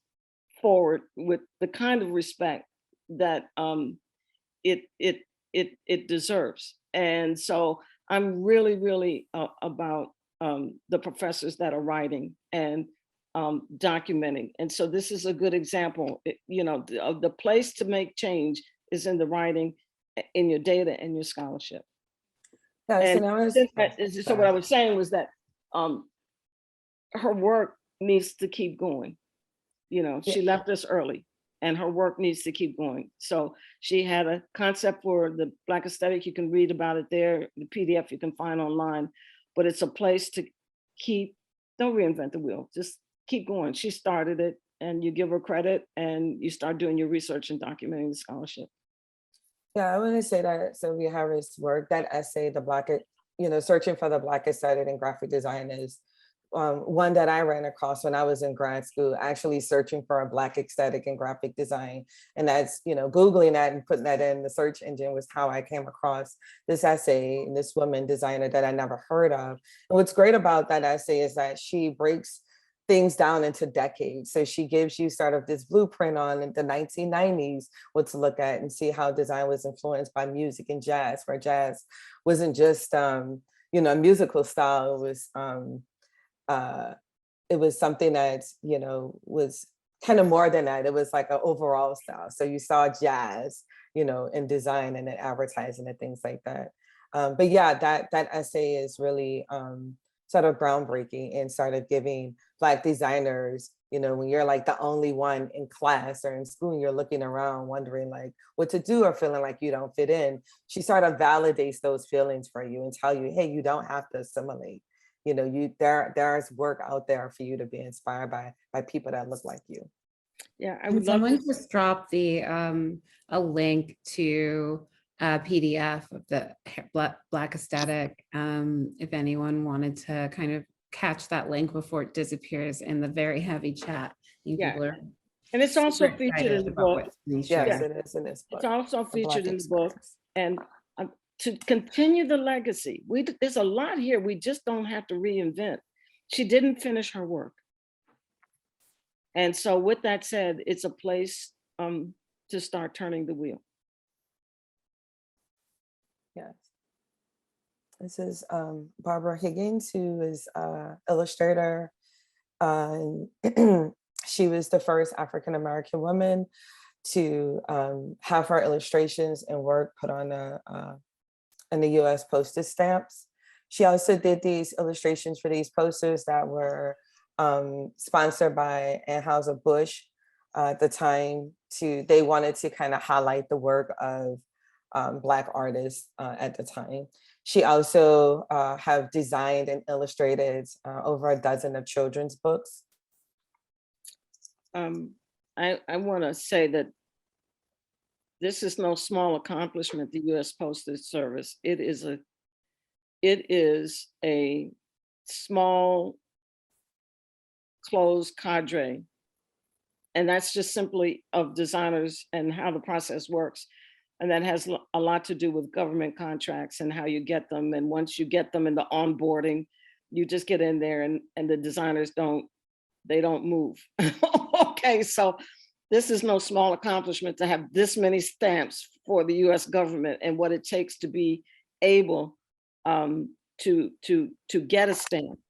forward with the kind of respect that it deserves. And so I'm really, really about the professors that are writing and documenting. And so this is a good example, you know, of the place to make change is in the writing, in your data and your scholarship. Yeah, So what I was saying was that her work needs to keep going. You know, she left us early and her work needs to keep going. So she had a concept for the Black Aesthetic. You can read about it there. The PDF you can find online, but it's a place to don't reinvent the wheel, just keep going. She started it and you give her credit and you start doing your research and documenting the scholarship. Yeah, I want to say that Sylvia Harris' work, that essay, searching for the Black Aesthetic in graphic design, is one that I ran across when I was in grad school, actually searching for a Black aesthetic in graphic design. And that's, Googling that and putting that in the search engine was how I came across this essay and this woman designer that I never heard of. And what's great about that essay is that she breaks things down into decades. So she gives you sort of this blueprint on the 1990s, what to look at and see how design was influenced by music and jazz, where jazz wasn't just, a musical style. It was something that, was kind of more than that. It was like an overall style. So you saw jazz, in design and in advertising and things like that. But yeah, that essay is really sort of groundbreaking and started giving Black designers, when you're like the only one in class or in school and you're looking around wondering like what to do or feeling like you don't fit in, she sort of validates those feelings for you and tell you, hey, you don't have to assimilate. There's work out there for you to be inspired by people that look like you. Yeah, I would love someone just drop the a link to a PDF of the Black Aesthetic. If anyone wanted to kind of catch that link before it disappears in the very heavy chat. Yeah, and it's also featured in the book. Yes, it is in this book. It's also featured in the book. And to continue the legacy, there's a lot here we just don't have to reinvent. She didn't finish her work. And so with that said, it's a place to start turning the wheel. Yes. This is Barbara Higgins, who is an illustrator. She was the first African-American woman to have her illustrations and work put on in the US postage stamps. She also did these illustrations for these posters that were sponsored by Anheuser-Busch at the time. They wanted to kind of highlight the work of Black artists at the time. She also have designed and illustrated over a dozen of children's books. I want to say that this is no small accomplishment, the U.S. Postal Service. It is a small, closed cadre. And that's just simply of designers and how the process works. And that has a lot to do with government contracts and how you get them. And once you get them in the onboarding, you just get in there and the designers don't move. Okay, so this is no small accomplishment to have this many stamps for the US government and what it takes to be able to get a stamp.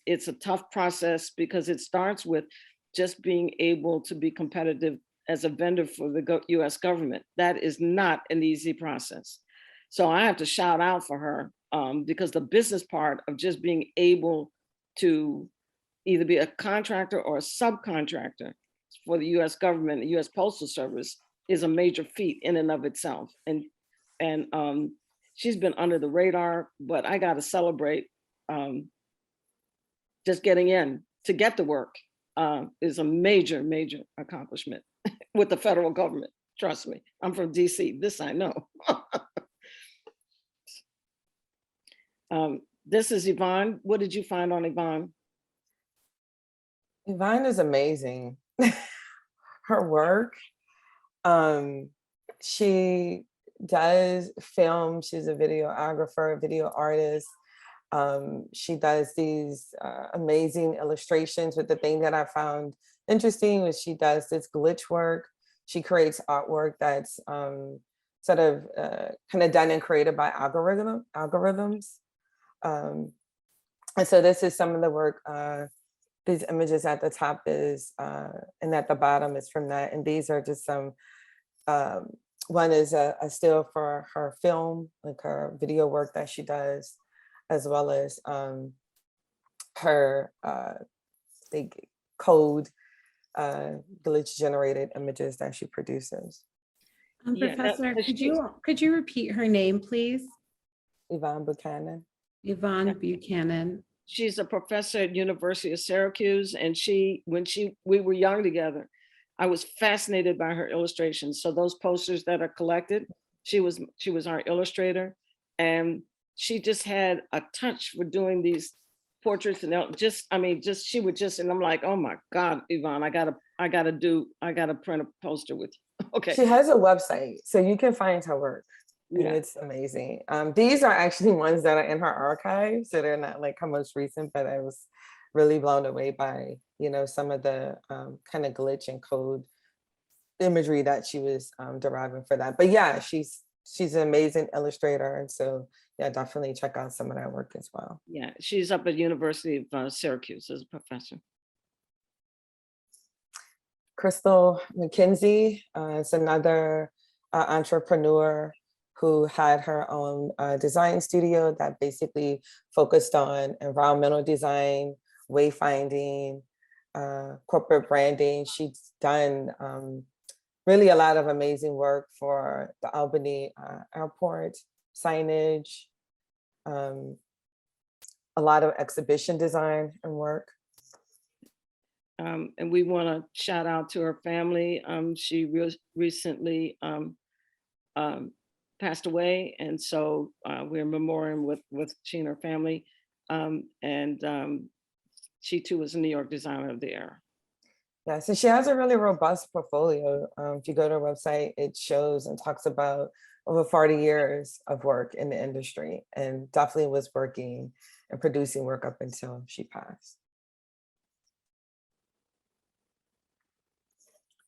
It's a tough process because it starts with just being able to be competitive as a vendor for the US government. That is not an easy process. So I have to shout out for her because the business part of just being able to either be a contractor or a subcontractor for the US government, the US Postal Service, is a major feat in and of itself. And she's been under the radar, but I got to celebrate just getting in to get the work. Is a major, major accomplishment with the federal government. Trust me, I'm from DC, this I know. This is Yvonne. What did you find on Yvonne? Yvonne is amazing. Her work, she does film, she's a videographer, video artist. She does these amazing illustrations, but the thing that I found interesting was she does this glitch work. She creates artwork that's sort of kind of done and created by algorithms. And so this is some of the work, these images at the top is, and at the bottom is from that. And these are just some, one is a still for her film, like her video work that she does, as well as her code glitch generated images that she produces. Professor, could you repeat her name, please? Yvonne Buchanan. Yvonne Buchanan. She's a professor at University of Syracuse, and we were young together. I was fascinated by her illustrations. So those posters that are collected, she was our illustrator, and she just had a touch for doing these portraits and she would just, and I'm like, oh my God, Yvonne, I gotta print a poster with you. Okay. She has a website, so you can find her work. Yeah. And it's amazing. These are actually ones that are in her archive, so they're not like her most recent, but I was really blown away by, some of the kind of glitch and code imagery that she was deriving for that. But yeah, she's an amazing illustrator. And so yeah, definitely check out some of that work as well. Yeah, she's up at University of Syracuse as a professor. Crystal McKenzie is another entrepreneur who had her own design studio that basically focused on environmental design, wayfinding, corporate branding. She's done really a lot of amazing work for the Albany airport, signage, a lot of exhibition design and work. And we want to shout out to her family. She recently passed away, and so we're memoriam with she and her family. She too was a New York designer of the era. Yeah, so she has a really robust portfolio. If you go to her website, it shows and talks about over 40 years of work in the industry, and definitely was working and producing work up until she passed.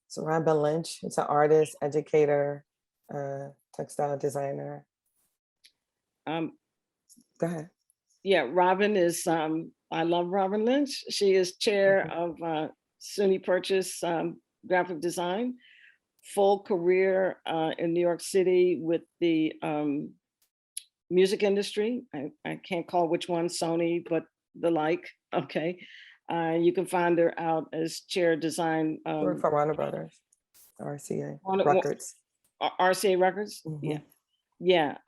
So Robin Lynch is an artist, educator, textile designer. Go ahead. Yeah, Robin is, I love Robin Lynch. She is chair of SUNY Purchase graphic design, full career in New York City with the music industry. I can't call which one, Sony, but the like, okay. You can find her out as chair design, We're from Warner Brothers, RCA Records. RCA Records. Yeah. Mhm. Yeah.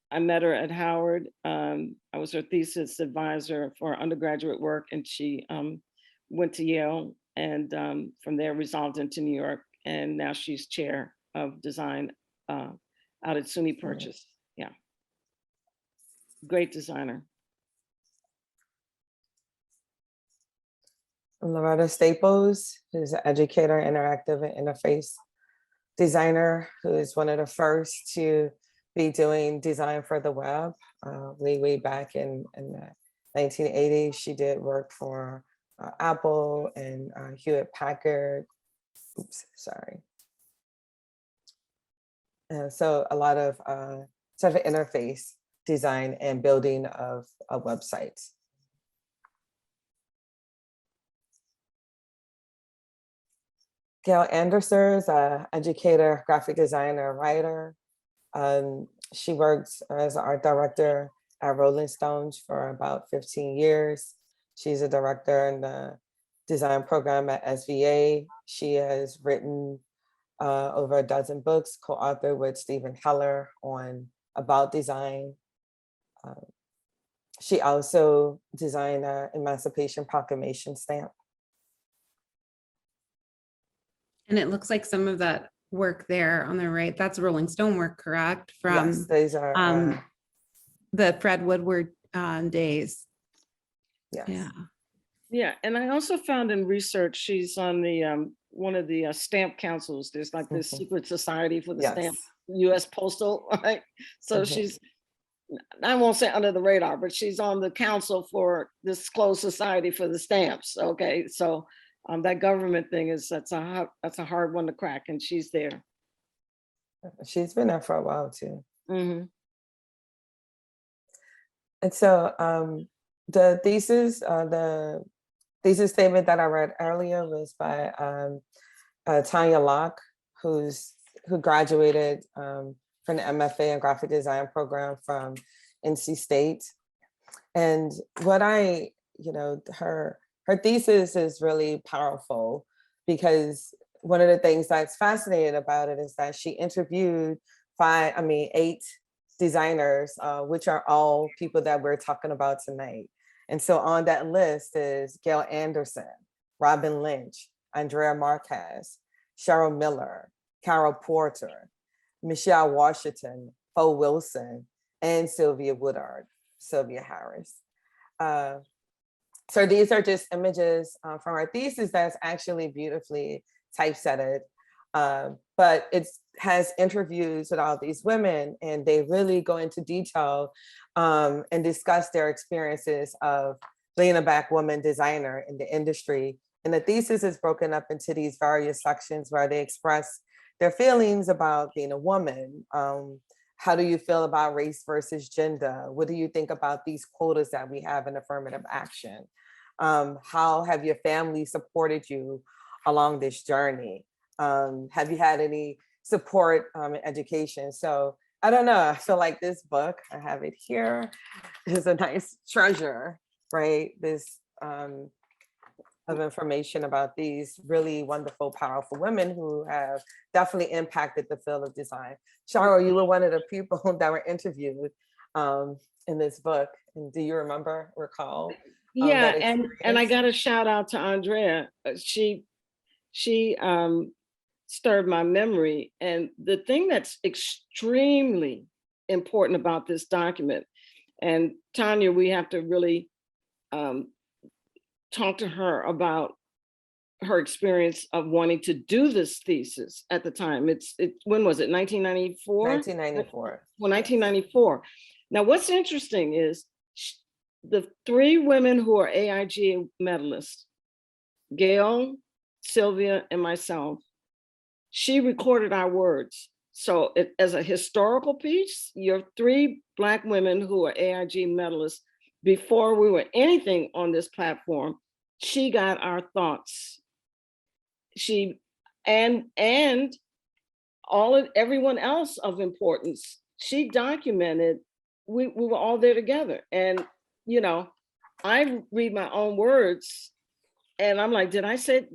I met her at Howard. I was her thesis advisor for undergraduate work, and she went to Yale, and from there resolved into New York, and now she's chair of design out at SUNY Purchase. Yeah, great designer. Loretta Staples, who's an educator, interactive and interface designer, who is one of the first to be doing design for the web. Way back in the 1980s, she did work for Apple and Hewlett Packard. Oops, sorry. So a lot of sort of interface design and building of websites. Gail Anderson is an educator, graphic designer, writer. She worked as an art director at Rolling Stones for about 15 years. She's a director in the design program at SVA. She has written over a dozen books, co-authored with Stephen Heller on about design. She also designed an Emancipation Proclamation stamp. And it looks like some of that work there on the right, that's Rolling Stone work, correct? From Yes, these are the Fred Woodward days. yes. Yeah. Yeah, and I also found in research she's on the one of the stamp councils. There's like this secret society for the stamp, U.S. Postal, right? So she's, I won't say under the radar, but she's on the council for this closed society for the stamps. Okay, so that government thing is that's a hard one to crack, and she's there. She's been there for a while too. Mm-hmm. And so the thesis statement that I read earlier was by Tanya Locke, who graduated from the MFA in graphic design program from NC State. And what her thesis is really powerful, because one of the things that's fascinating about it is that she interviewed 8 designers, which are all people that we're talking about tonight. And so on that list is Gail Anderson, Robin Lynch, Andrea Marquez, Cheryl Miller, Carol Porter, Michelle Washington, Bo Wilson, and Sylvia Woodard, Sylvia Harris. So these are just images from our thesis that's actually beautifully typesetted. But it has interviews with all these women, and they really go into detail and discuss their experiences of being a Black woman designer in the industry. And the thesis is broken up into these various sections where they express their feelings about being a woman. How do you feel about race versus gender? What do you think about these quotas that we have in affirmative action? How have your family supported you along this journey? Have you had any support in education? So I don't know, I feel like this book, I have it here, is a nice treasure, right? This of information about these really wonderful, powerful women who have definitely impacted the field of design. Cheryl, you were one of the people that were interviewed in this book. And do you recall? Yeah, and I got a shout out to Andrea. She stirred my memory. And the thing that's extremely important about this document, and Tanya, we have to really talk to her about her experience of wanting to do this thesis at the time. When was it, 1994? 1994. Well, 1994. Now, what's interesting is the 3 women who are AIG medalists, Gail, Sylvia, and myself, she recorded our words. So as a historical piece, you're 3 Black women who are AIG medalists. Before we were anything on this platform, she got our thoughts. And everyone else of importance, she documented. We were all there together. And I read my own words And I'm like, did I say,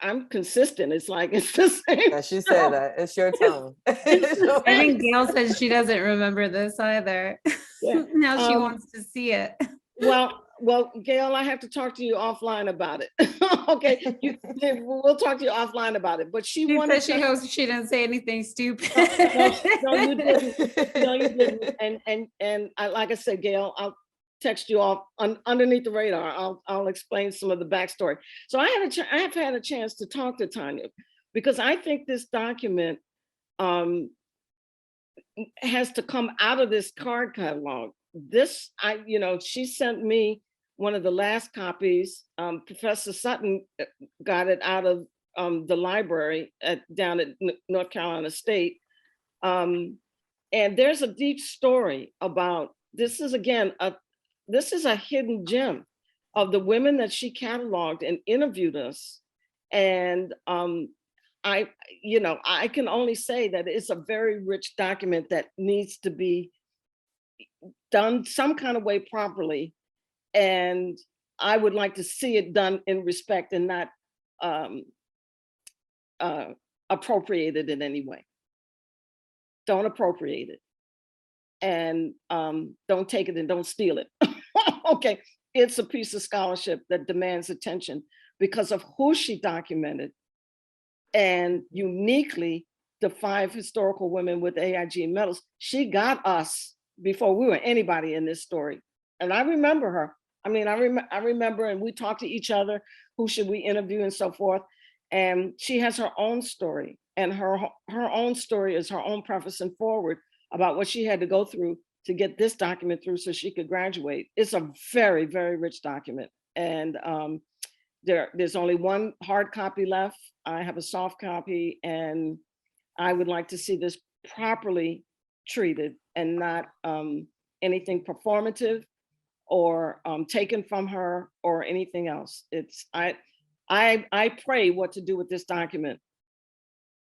I'm consistent. It's like, it's the same. Yeah, she said that. It's your tone. It's the I same. think Gail says she doesn't remember this either. Yeah. Now she wants to see it. Well, Gail, I have to talk to you offline about it. Okay, we'll talk to you offline about it. But she She wanted said she to. hopes she didn't say anything stupid. No, you didn't. No, you didn't. And I, like I said, Gail, I'll text you off underneath the radar. I'll explain some of the backstory. So I have had a chance to talk to Tanya because I think this document has to come out of this card catalog. This, she sent me one of the last copies. Professor Sutton got it out of the library down at North Carolina State. And there's a deep story about, this is a hidden gem of the women that she cataloged and interviewed us. And I can only say that it's a very rich document that needs to be done some kind of way properly. And I would like to see it done in respect and not appropriated in any way. Don't appropriate it. And don't take it and don't steal it. Okay, it's a piece of scholarship that demands attention because of who she documented, and uniquely the 5 historical women with AIG medals. She got us before we were anybody in this story. And I remember her. I mean, I remember, and we talked to each other, who should we interview and so forth. And she has her own story, and her own story is her own preface and forward about what she had to go through to get this document through so she could graduate. It's a very, very rich document. And there's only one hard copy left. I have a soft copy, and I would like to see this properly treated and not anything performative or taken from her or anything else. I pray what to do with this document,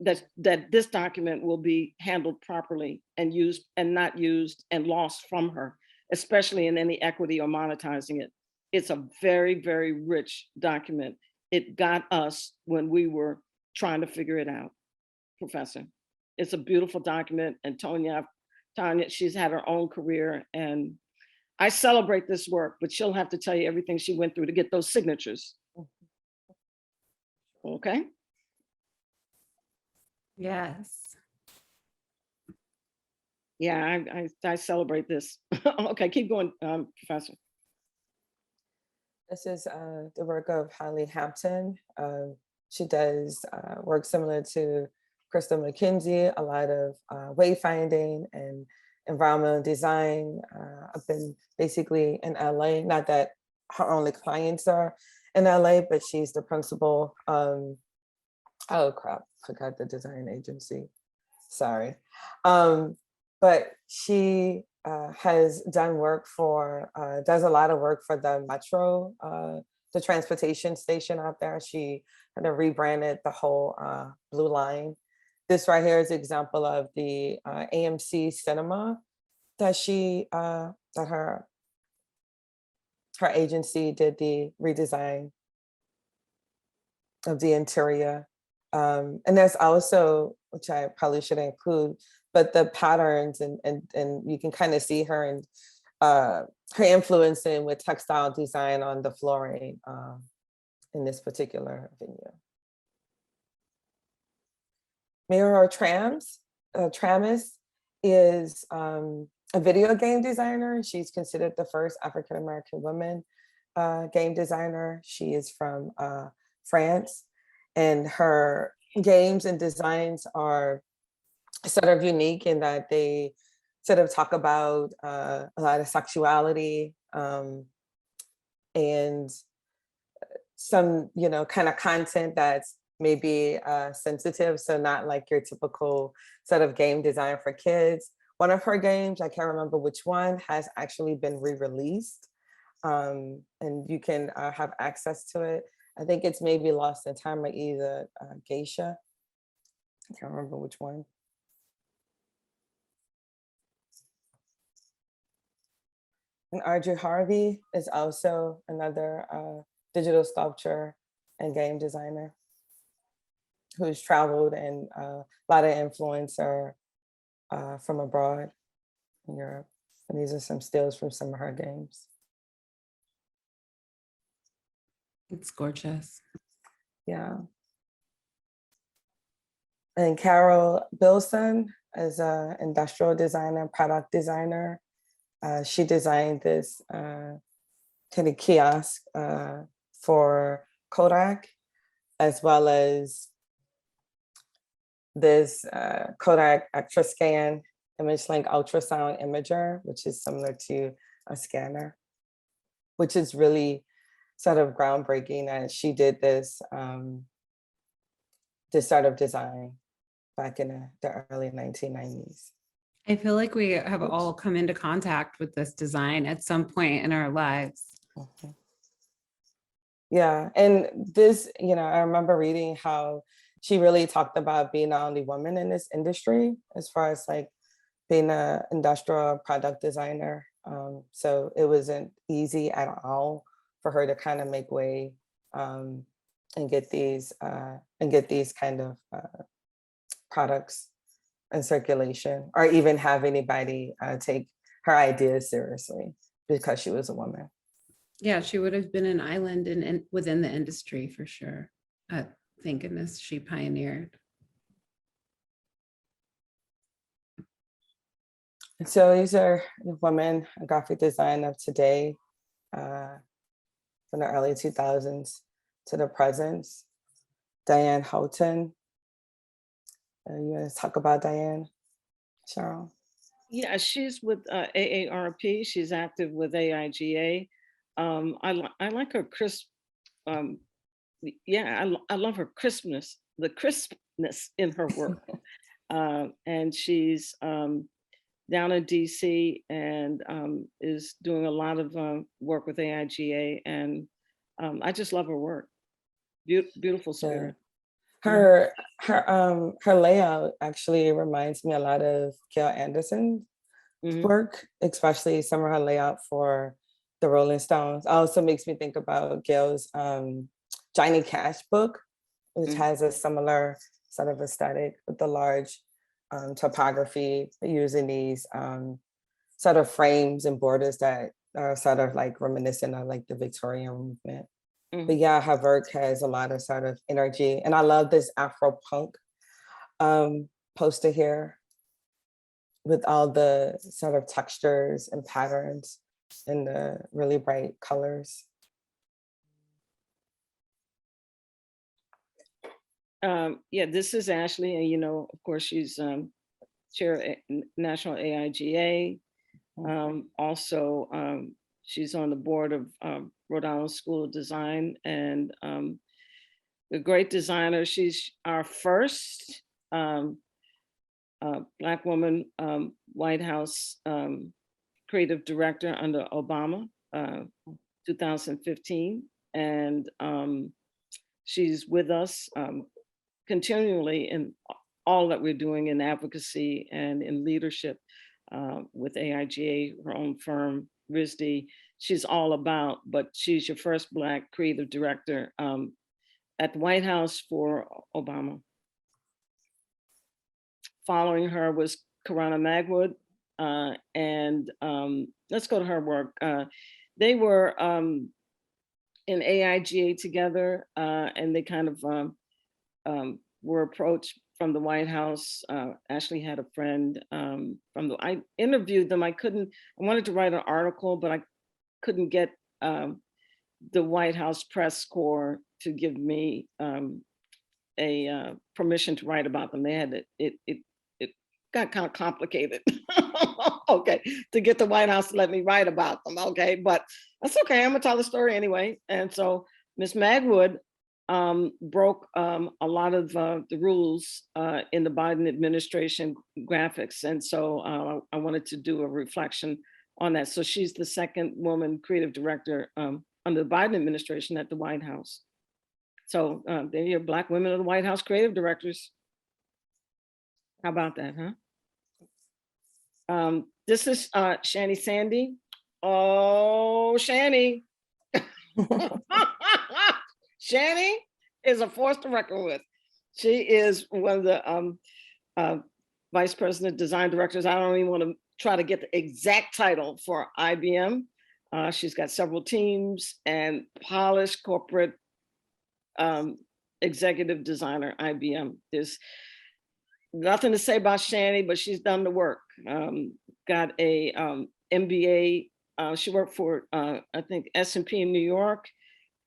that this document will be handled properly and used and not used and lost from her, especially in any equity or monetizing it. It's a very, very rich document. It got us when we were trying to figure it out, Professor. It's a beautiful document, and Tanya, she's had her own career, and I celebrate this work, but she'll have to tell you everything she went through to get those signatures. Okay? Yes. Yeah, I celebrate this. Okay, keep going, Professor. This is the work of Holly Hampton. She does work similar to Crystal McKinsey, a lot of wayfinding and environmental design up in basically in LA. Not that her only clients are in LA, but she's the principal. Oh crap, forgot the design agency. Sorry. But she has done work for, does a lot of work for the Metro, the transportation station out there. She kind of rebranded the whole Blue Line. This right here is an example of the AMC cinema that that her agency did the redesign of the interior. And there's also, which I probably should include, but the patterns and you can kind of see her and her influencing with textile design on the flooring in this particular venue. Mira Tramis is a video game designer. She's considered the first African-American woman game designer. She is from France, and her games and designs are sort of unique in that they sort of talk about a lot of sexuality and some, kind of content that's maybe sensitive. So not like your typical sort of game design for kids. One of her games, I can't remember which one, has actually been re-released. And you can have access to it. I think it's maybe Lost in Time or either Geisha. I can't remember which one. And Arjun Harvey is also another digital sculpture and game designer who's traveled, and a lot of influencer from abroad in Europe. And these are some stills from some of her games. It's gorgeous. Yeah. And Carol Bilson is an industrial designer, product designer. She designed this kind of kiosk for Kodak, as well as this Kodak Extrascan image link ultrasound imager, which is similar to a scanner, which is really sort of groundbreaking that she did this sort of design back in the early 1990s. I feel like we have all come into contact with this design at some point in our lives. Mhm. Yeah, and this, I remember reading how she really talked about being the only woman in this industry as far as like being an industrial product designer. So it wasn't easy at all for her to kind of make way and get these kind of products in circulation, or even have anybody take her ideas seriously because she was a woman. Yeah, she would have been an island within the industry for sure. Thank goodness she pioneered. So these are the women in graphic design of today, from the early 2000s to the present. Diane Houghton. You want to talk about Diane, Cheryl? Yeah, she's with AARP. She's active with AIGA. I like her crisp. I love her crispness, the crispness in her work. And she's down in DC and is doing a lot of work with AIGA. And I just love her work. Beautiful spirit. Yeah. Her layout actually reminds me a lot of Gail Anderson's work, especially some of her layout for the Rolling Stones. Also makes me think about Gail's Johnny Cash book, which has a similar sort of aesthetic with the large topography, using these sort of frames and borders that are sort of like reminiscent of like the Victorian movement. But yeah, her work has a lot of sort of energy. And I love this Afro punk poster here with all the sort of textures and patterns and the really bright colors. Yeah, this is Ashley, and of course, she's chair National AIGA. Also, she's on the board of Rhode Island School of Design, and a great designer. She's our first Black woman White House creative director under Obama, 2015, and she's with us continually in all that we're doing in advocacy and in leadership with AIGA, her own firm, RISD. She's all about, but she's your first Black creative director at the White House for Obama. Following her was Karana Magwood, and let's go to her work. They were in AIGA together, and they kind of were approached from the White House. Ashley had a friend I interviewed them. I wanted to write an article, but I couldn't get the White House press corps to give me a permission to write about them. They had it got kind of complicated. Okay, to get the White House to let me write about them. Okay, but that's okay. I'm gonna tell the story anyway. And so Miss Magwood broke a lot of the rules in the Biden administration graphics. And so I wanted to do a reflection on that. So she's the second woman creative director under the Biden administration at the White House. So there you are, Black women of the White House creative directors. How about that, huh? This is Shani Sandy. Oh, Shani. Shani, is a force to reckon with. She is one of the vice president design directors. I don't even want to try to get the exact title for IBM. She's got several teams and polished corporate executive designer, IBM. There's nothing to say about Shani, but she's done the work. Got a MBA. She worked for, I think, S&P in New York.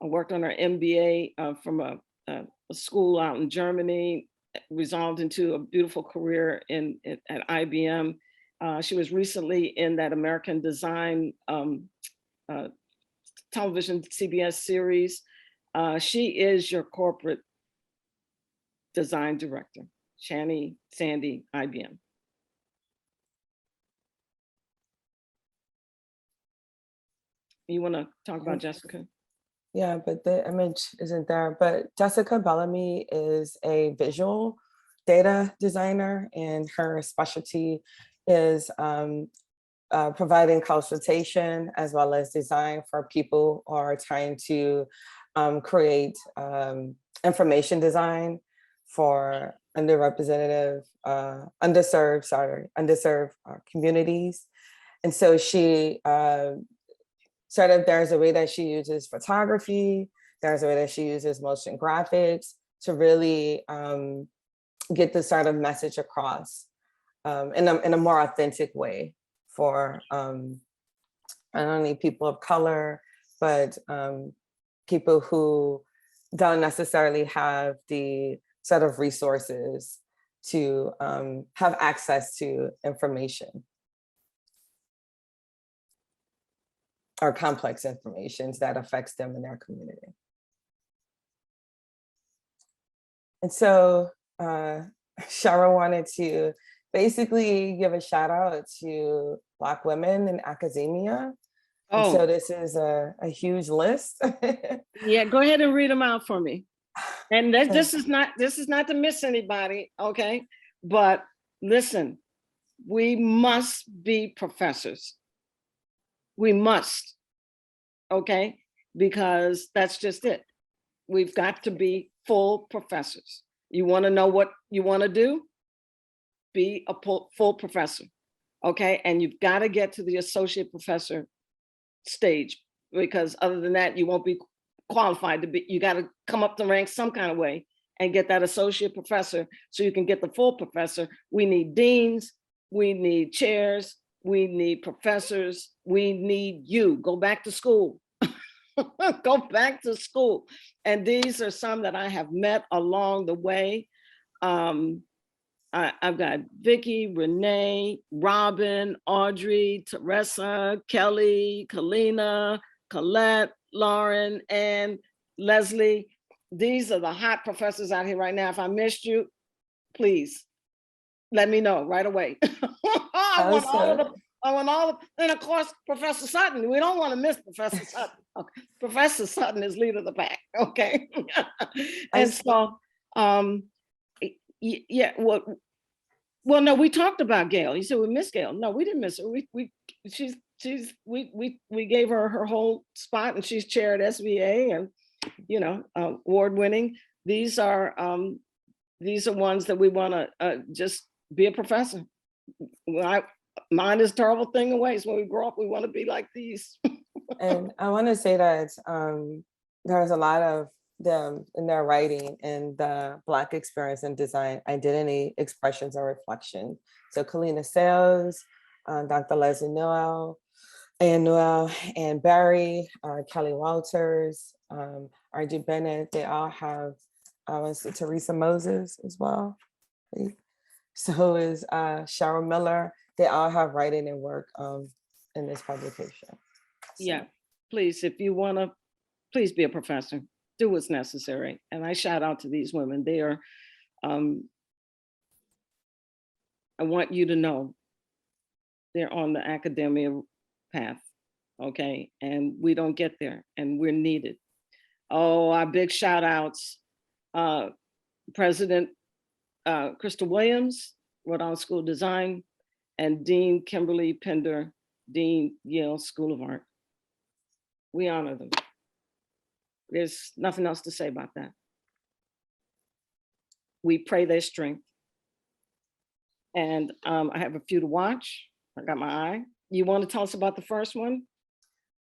I worked on her MBA from a school out in Germany, resolved into a beautiful career at IBM. She was recently in that American Design television CBS series. She is your corporate design director, Shani Sandy, IBM. You want to talk about Jessica? Yeah, but the image isn't there. But Jessica Bellamy is a visual data designer, and her specialty is providing consultation as well as design for people who are trying to create information design for underserved communities. And so she sort of, there's a way that she uses photography, there's a way that she uses motion graphics to really get the sort of message across in a more authentic way for not only people of color, but people who don't necessarily have the set of resources to have access to information or complex information that affects them in their community. And so Cheryl wanted to basically give a shout out to Black women in academia. And so this is a huge list. Yeah, go ahead and read them out for me. And this is not to miss anybody, okay? But listen, we must be professors. We must, okay? Because that's just it. We've got to be full professors. You want to know what you want to do? Be a full professor, okay? And you've got to get to the associate professor stage, because other than that, you won't be qualified to be. You got to come up the ranks some kind of way and get that associate professor so you can get the full professor. We need deans, we need chairs, we need professors, we need you. Go back to school. Go back to school. And these are some that I have met along the way. I've got Vicky, Renee, Robin, Audrey, Teresa, Kelly, Kalina, Colette, Lauren, and Leslie. These are the hot professors out here right now. If I missed you, please let me know right away. I want all of them. And of course, Professor Sutton. We don't want to miss Professor Sutton. Okay. Professor Sutton is leader of the pack. Okay. And so, yeah, well, no, we talked about Gail. You said we missed Gail. No, we didn't miss her. We gave her whole spot, and she's chair at SVA, and award winning. These are ones that we want to just be a professor. Mine is a terrible thing in ways. When we grow up, we want to be like these. And I want to say that there's a lot of them in their writing and the Black experience in design, identity, expressions, and reflection. So Kalina Sales, Dr. Leslie Noel, and Barry, Kelly Walters, R.J. Bennett, they all have, Teresa Moses as well. So is Cheryl Miller. They all have writing and work in this publication. So. Yeah, please, if you want to, please be a professor. Do what's necessary. And I shout out to these women. They are, I want you to know they're on the academia path, okay? And we don't get there, and we're needed. Oh, our big shout outs, President Crystal Williams, Rhode Island School of Design, and Dean Kimberly Pender, Dean Yale School of Art. We honor them. There's nothing else to say about that. we pray their strength. And I have a few to watch. I got my eye. You want to tell us about the first one?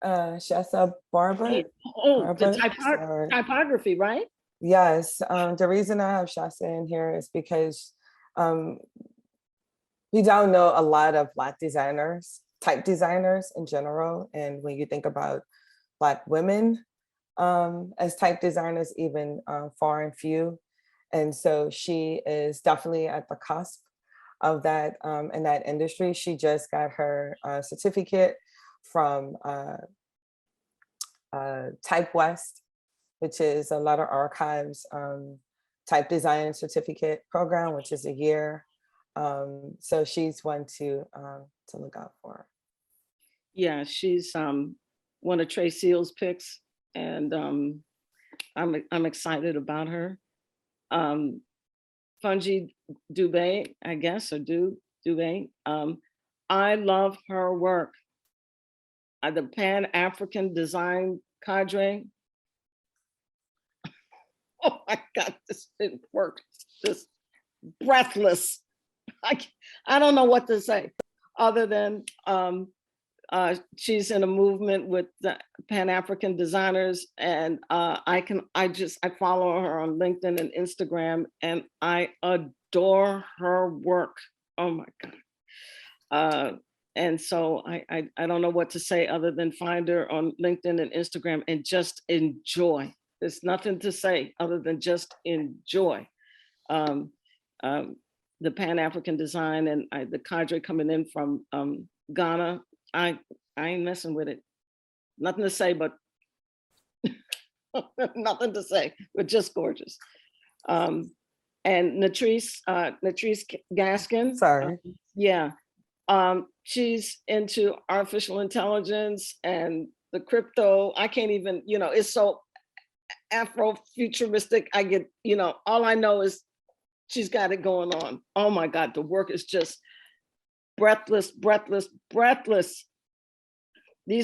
Shasa Barber. Oh, the Sorry. typography, right? Yes. The reason I have Shasa in here is because we don't know a lot of Black designers, type designers in general. And when you think about Black women as type designers, even far and few. And so she is definitely at the cusp of that in that industry. She just got her certificate from Type West, which is a lot of archives type design certificate program, which is a year. So she's one to look out for. Yeah, she's one of Trey Seal's picks, and I'm excited about her. Fungi Dubé, I guess, or Dubé. I love her work. The Pan-African Design Cadre. Oh my God, this didn't work. Just breathless. I don't know what to say other than she's in a movement with the Pan-African designers, and I follow her on LinkedIn and Instagram, and I adore her work. Oh my God. And so I don't know what to say other than find her on LinkedIn and Instagram and just enjoy. There's nothing to say other than just enjoy. The Pan-African design and the cadre coming in from Ghana. I ain't messing with it. Nothing to say, but nothing to say, but just gorgeous. And Natrice Gaskin. Sorry. Yeah. She's into artificial intelligence and the crypto. I can't even, it's so Afro-futuristic. I get, all I know is she's got it going on. Oh my God, the work is just breathless. We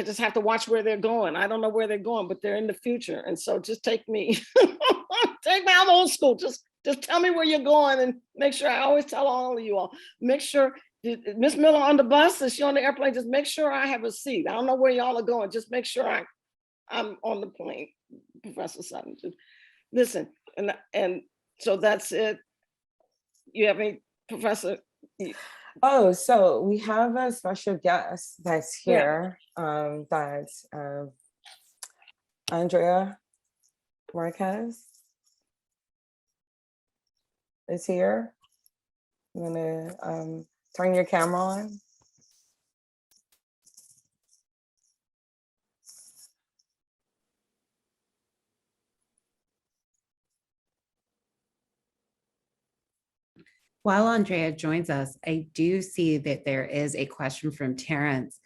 just have to watch where they're going. I don't know where they're going, but they're in the future. And so just take me, I'm old school. Just tell me where you're going and make sure, I always tell all of you all, make sure, Miss Miller on the bus, is she on the airplane? Just make sure I have a seat. I don't know where y'all are going. Just make sure I'm on the plane, Professor Sutton. Listen, and so that's it. You have any, Professor? Oh, so we have a special guest that's here. That's Andrea Marquez is here. I'm gonna turn your camera on. While Andrea joins us, I do see that there is a question from Terrence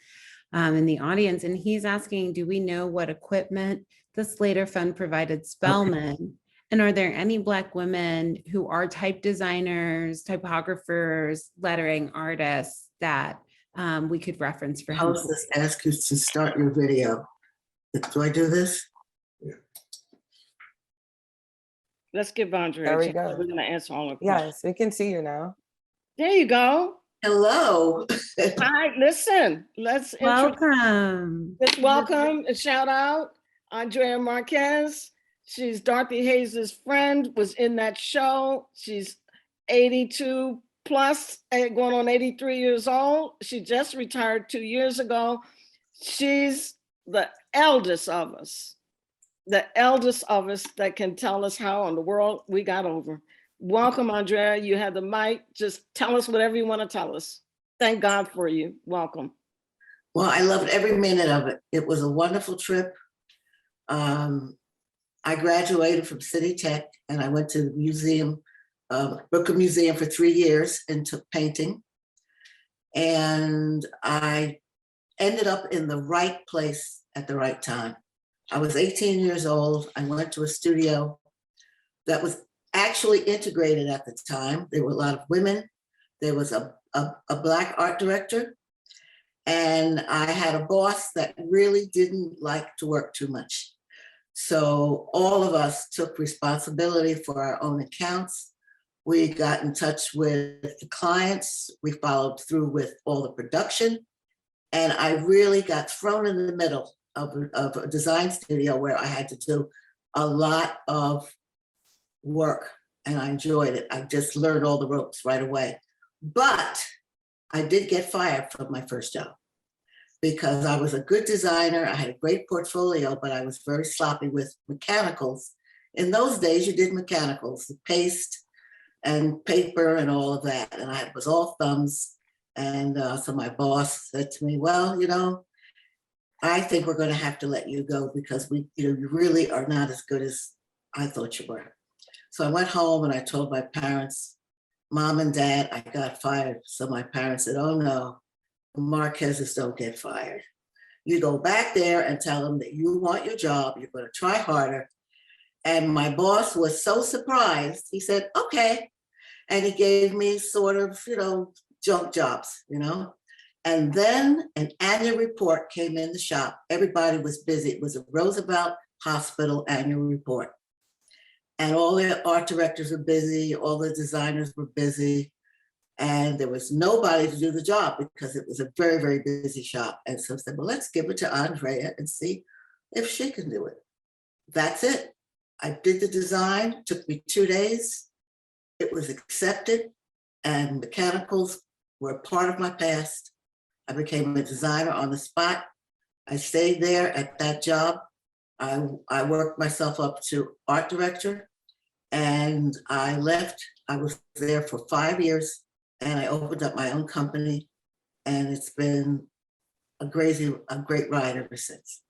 in the audience, and he's asking, do we know what equipment the Slater Fund provided Spelman? Okay. And are there any Black women who are type designers, typographers, lettering artists that we could reference for him? I'll just ask you to start your video. Do I do this? Yeah. Let's give Andrea there a we chance. go. We're going to answer all of questions. Yes, we can see you now. There you go. Hello. Hi, listen, let's welcome. Let's welcome and shout out Andrea Marquez. She's Dorothy Hayes's friend, was in that show. She's 82 plus, going on 83 years old. She just retired 2 years ago. She's the eldest of us that can tell us how in the world we got over. Welcome, Andrea. You have the mic. Just tell us whatever you want to tell us. Thank God for you. Welcome. Well, I loved every minute of it. It was a wonderful trip. I graduated from City Tech and I went to the museum, Brooklyn Museum for 3 years and took painting. And I ended up in the right place at the right time. I was 18 years old. I went to a studio that was actually integrated at the time. There were a lot of women. There was a Black art director. And I had a boss that really didn't like to work too much. So all of us took responsibility for our own accounts. We got in touch with the clients. We followed through with all the production. And I really got thrown in the middle of a design studio where I had to do a lot of work, and I enjoyed it. I just learned all the ropes right away. But I did get fired from my first job because I was a good designer. I had a great portfolio, but I was very sloppy with mechanicals. In those days, you did mechanicals, the paste and paper and all of that. And I was all thumbs. And so my boss said to me, well, I think we're going to have to let you go because you really are not as good as I thought you were. So I went home and I told my parents, Mom and Dad, I got fired. So my parents said, oh no, Marquezes don't get fired. You go back there and tell them that you want your job, you're going to try harder. And my boss was so surprised. He said, okay. And he gave me sort of, junk jobs, And then an annual report came in the shop. Everybody was busy. It was a Roosevelt Hospital annual report. And all the art directors were busy, all the designers were busy, and there was nobody to do the job because it was a very, very busy shop. And so I said, well, let's give it to Andrea and see if she can do it. That's it. I did the design, took me 2 days. It was accepted, and mechanicals were part of my past. I became a designer on the spot. I stayed there at that job. I worked myself up to art director, and I left. I was there for 5 years, and I opened up my own company, and it's been a great ride ever since.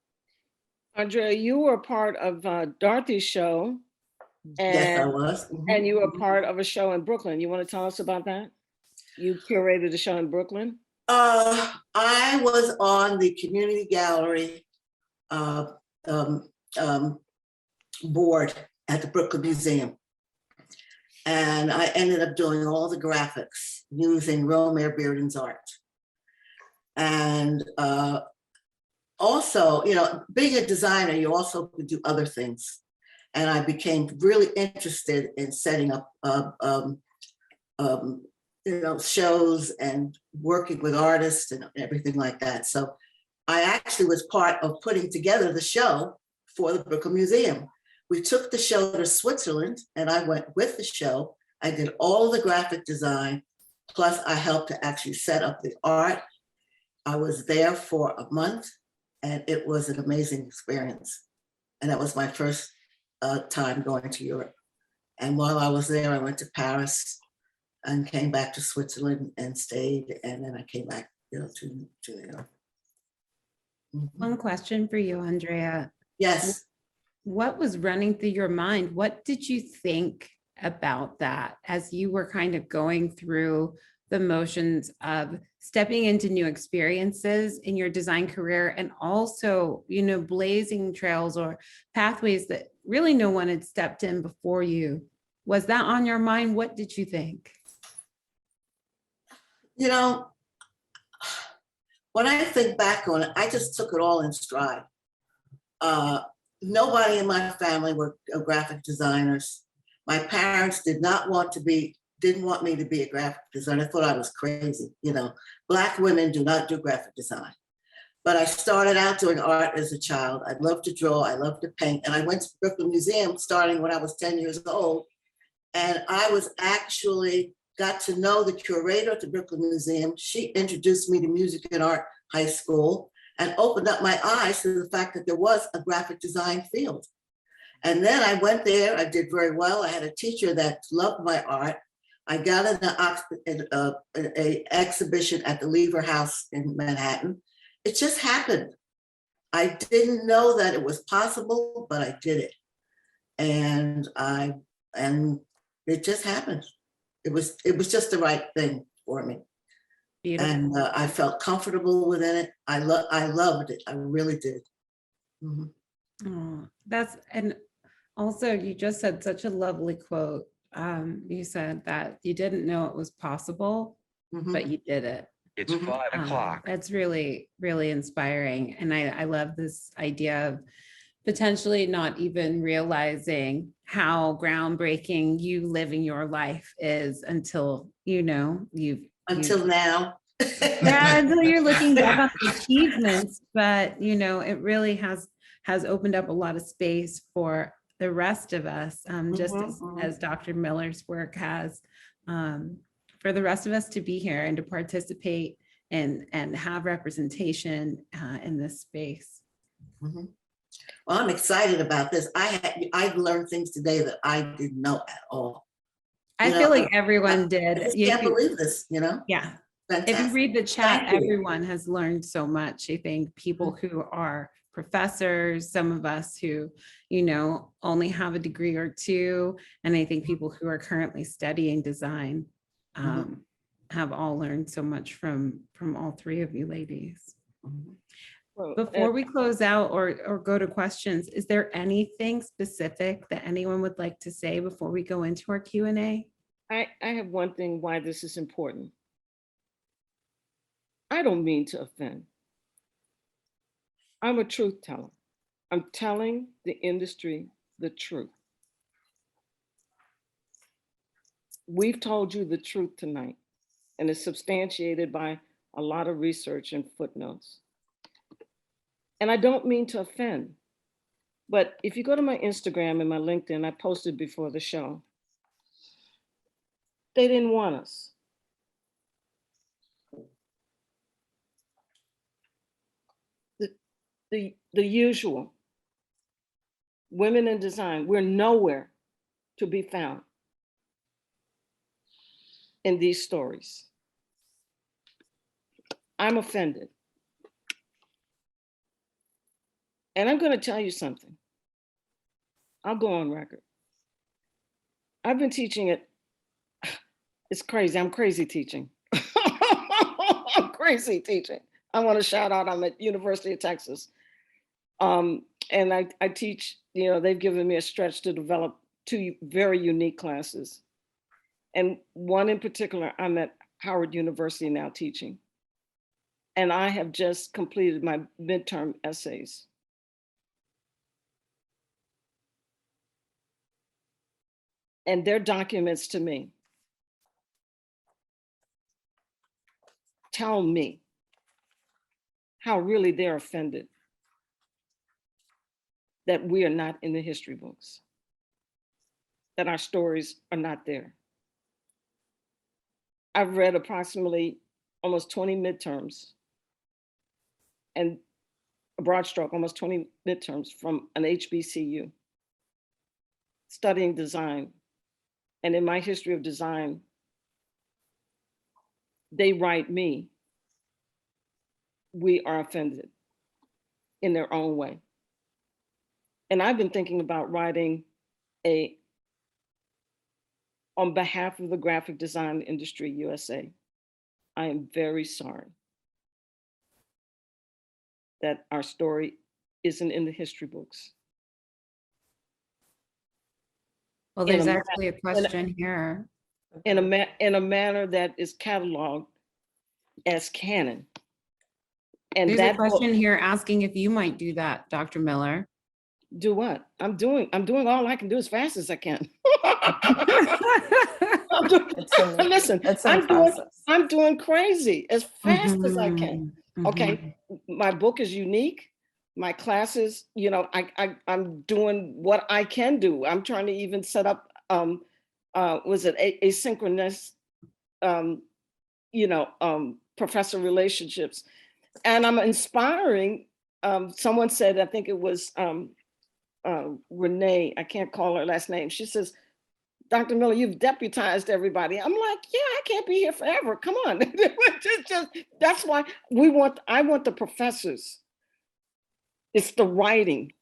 Andrea, you were part of Dorothy's show. Yes, I was. And you were part of a show in Brooklyn. You want to tell us about that? You curated a show in Brooklyn? I was on the community gallery board at the Brooklyn Museum. And I ended up doing all the graphics using Romare Bearden's art. And also, being a designer, you also could do other things. And I became really interested in setting up shows and working with artists and everything like that. So I actually was part of putting together the show for the Brooklyn Museum. We took the show to Switzerland, and I went with the show. I did all the graphic design, plus I helped to actually set up the art. I was there for a month, and it was an amazing experience. And that was my first time going to Europe. And while I was there, I went to Paris and came back to Switzerland and stayed. And then I came back to Europe. One question for you, Andrea. Yes. What was running through your mind? What did you think about that as you were kind of going through the motions of stepping into new experiences in your design career, and also, blazing trails or pathways that really no one had stepped in before you? Was that on your mind? What did you think? When I think back on it, I just took it all in stride. Nobody in my family were graphic designers. My parents didn't want me to be a graphic designer. I thought I was crazy. Black women do not do graphic design. But I started out doing art as a child. I loved to draw, I loved to paint. And I went to the Brooklyn Museum starting when I was 10 years old. And I was actually got to know the curator at the Brooklyn Museum. She introduced me to music and art high school and opened up my eyes to the fact that there was a graphic design field. And then I went there, I did very well. I had a teacher that loved my art. I got an exhibition at the Lever House in Manhattan. It just happened. I didn't know that it was possible, but I did it. And it just happened. It was just the right thing for me. Beautiful. And I felt comfortable within it. I loved it. I really did. Oh, and also you just said such a lovely quote. You said that you didn't know it was possible, but you did it. It's 5 o'clock. That's really, really inspiring. And I love this idea of potentially not even realizing how groundbreaking you living your life is until, you've Until now. yeah, until you're looking back on the achievements, but it really has opened up a lot of space for the rest of us, just as Dr. Miller's work has, for the rest of us to be here and to participate and have representation in this space. Well, I'm excited about this. I've learned things today that I didn't know at all. I feel like everyone did. I just can't believe this, Yeah. Fantastic. If you read the chat, Thank you. everyone has learned so much. I think people who are professors, some of us who, only have a degree or two, and I think people who are currently studying design have all learned so much from all three of you ladies. Well, Before we close out or go to questions, is there anything specific that anyone would like to say before we go into our Q&A? I have one thing why this is important. I don't mean to offend. I'm a truth teller. I'm telling the industry the truth. We've told you the truth tonight, and it's substantiated by a lot of research and footnotes. And I don't mean to offend, but if you go to my Instagram and my LinkedIn, I posted before the show, they didn't want us. The usual, women in design, we're nowhere to be found in these stories. I'm offended. And I'm going to tell you something. I'll go on record. I've been teaching it. It's crazy. I'm crazy teaching. I'm crazy teaching. I want to shout out, I'm at University of Texas. And I teach, they've given me a stretch to develop 2 very unique classes. And one in particular, I'm at Howard University now teaching. And I have just completed my midterm essays. And their documents to me tell me how really they're offended that we are not in the history books, that our stories are not there. I've read approximately almost 20 midterms and a broad stroke, almost 20 midterms from an HBCU, studying design. And in my history of design, they write me, we are offended in their own way. And I've been thinking about writing on behalf of the graphic design industry USA. I am very sorry that our story isn't in the history books. Well, there's actually a question here. In a manner that is cataloged as canon. And there's a question here asking if you might do that, Dr. Miller. Do what? I'm doing all I can do as fast as I can. Listen, I'm doing crazy as fast as I can. Okay, my book is unique. My classes, I'm doing what I can do. I'm trying to even set up, asynchronous, professor relationships, and I'm inspiring. Someone said, I think it was Renee, I can't call her last name. She says, Dr. Miller, you've deputized everybody. I'm like, yeah, I can't be here forever. Come on. That's why I want the professors. It's the writing,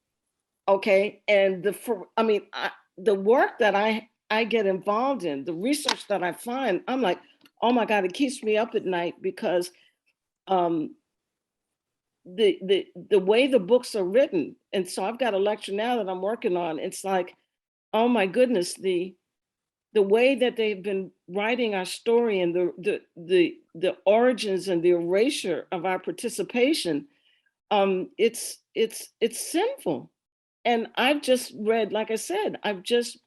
okay? And the work that I get involved in, the research that I find, I'm like, oh my God, it keeps me up at night because the way the books are written. And so I've got a lecture now that I'm working on. It's like, oh my goodness, the way that they've been writing our story and the origins and the erasure of our participation, it's sinful. And I've just read, like I said, I've just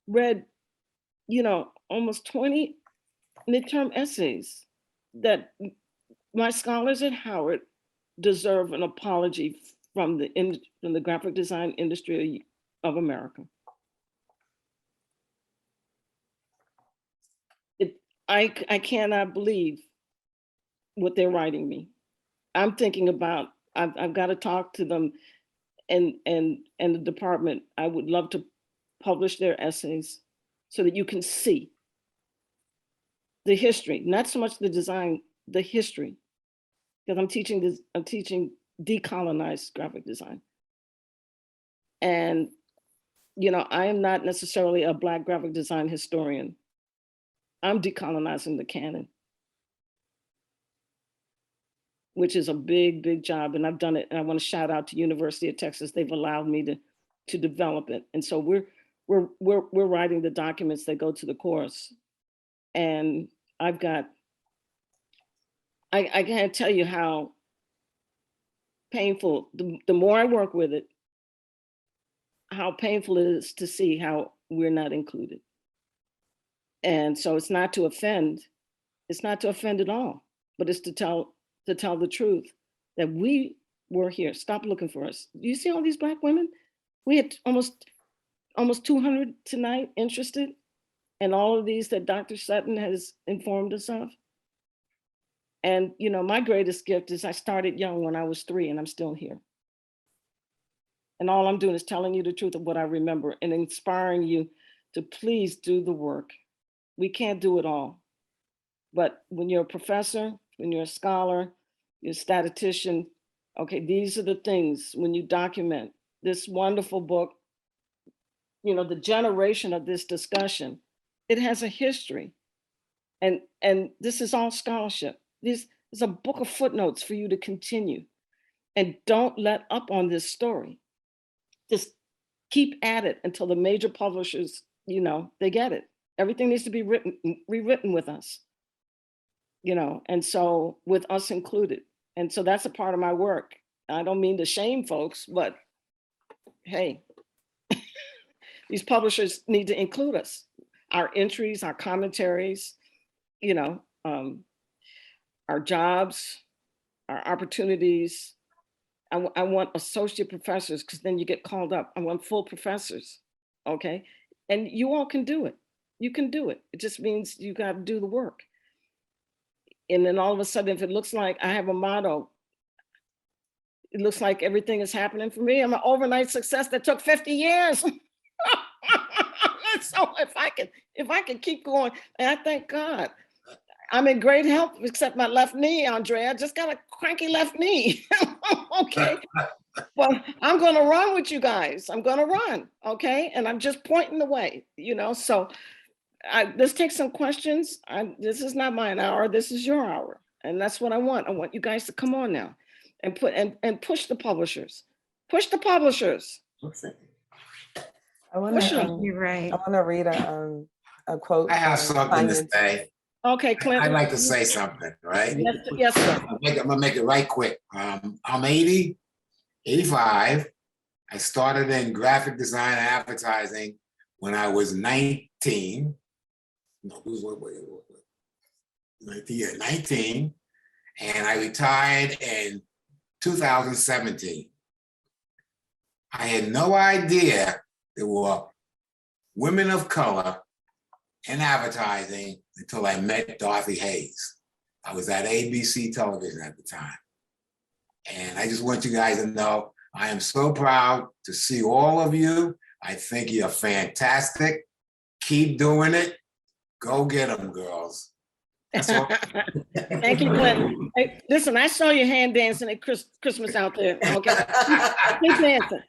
read, almost 20 midterm essays that my scholars at Howard deserve an apology from the graphic design industry of America. I cannot believe what they're writing me. I'm thinking about, I've got to talk to them and the department. I would love to publish their essays so that you can see the history, not so much the design, the history. Because I'm teaching decolonized graphic design. And, I am not necessarily a Black graphic design historian. I'm decolonizing the canon, which is a big, big job. And I've done it. And I want to shout out to University of Texas. They've allowed me to develop it. And so we're writing the documents that go to the course. And I can't tell you how painful, the more I work with it, how painful it is to see how we're not included. And so it's not to offend at all, but it's to tell the truth that we were here. Stop looking for us. Do you see all these Black women? We had almost 200 tonight interested, and all of these that Dr. Sutton has informed us of. And my greatest gift is I started young when I was 3 and I'm still here. And all I'm doing is telling you the truth of what I remember and inspiring you to please do the work. We can't do it all. But when you're a professor, when you're a scholar, you're a statistician, okay, these are the things when you document this wonderful book, the generation of this discussion, it has a history. And this is all scholarship. This is a book of footnotes for you to continue. And don't let up on this story. Just keep at it until the major publishers, they get it. Everything needs to be rewritten with us, and so with us included. And so that's a part of my work. I don't mean to shame folks, but hey, these publishers need to include us, our entries, our commentaries, our jobs, our opportunities. I want associate professors because then you get called up. I want full professors, okay? And you all can do it. You can do it. It just means you got to do the work. And then all of a sudden, if it looks like I have a motto, it looks like everything is happening for me. I'm an overnight success that took 50 years. So if I can keep going, and I thank God, I'm in great health, except my left knee, Andrea. I just got a cranky left knee. Okay. Well, I'm going to run with you guys. I'm going to run. Okay. And I'm just pointing the way, so let's take some questions. This is not my hour. This is your hour. And that's what I want. I want you guys to come on now and push the publishers. Push the publishers. I want to. You're right. I want to read a quote. I have something to say. Okay, Clint. I'd like to say something, right? Yes, sir. I'm gonna make it right quick. I'm 80, 85. I started in graphic design and advertising when I was 19. No, wait. 19. And I retired in 2017. I had no idea there were women of color in advertising until I met Dorothy Hayes. I was at ABC television at the time. And I just want you guys to know, I am so proud to see all of you. I think you're fantastic. Keep doing it. Go get them, girls. That's all. Thank you, Clinton. Hey, listen, I saw your hand dancing at Christmas out there. Okay, keep dancing.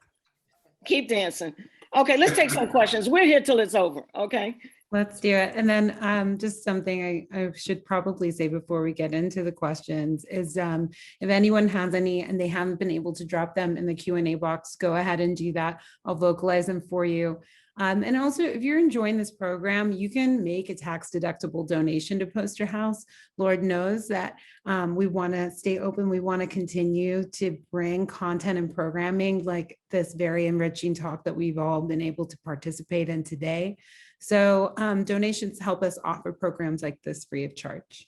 Keep dancing. Okay, let's take some questions. We're here till it's over. Okay. Let's do it. And then just something I should probably say before we get into the questions is if anyone has any and they haven't been able to drop them in the Q&A box, go ahead and do that. I'll vocalize them for you. And also, if you're enjoying this program, you can make a tax-deductible donation to Poster House. Lord knows that we want to stay open. We want to continue to bring content and programming like this very enriching talk that we've all been able to participate in today. So donations help us offer programs like this free of charge.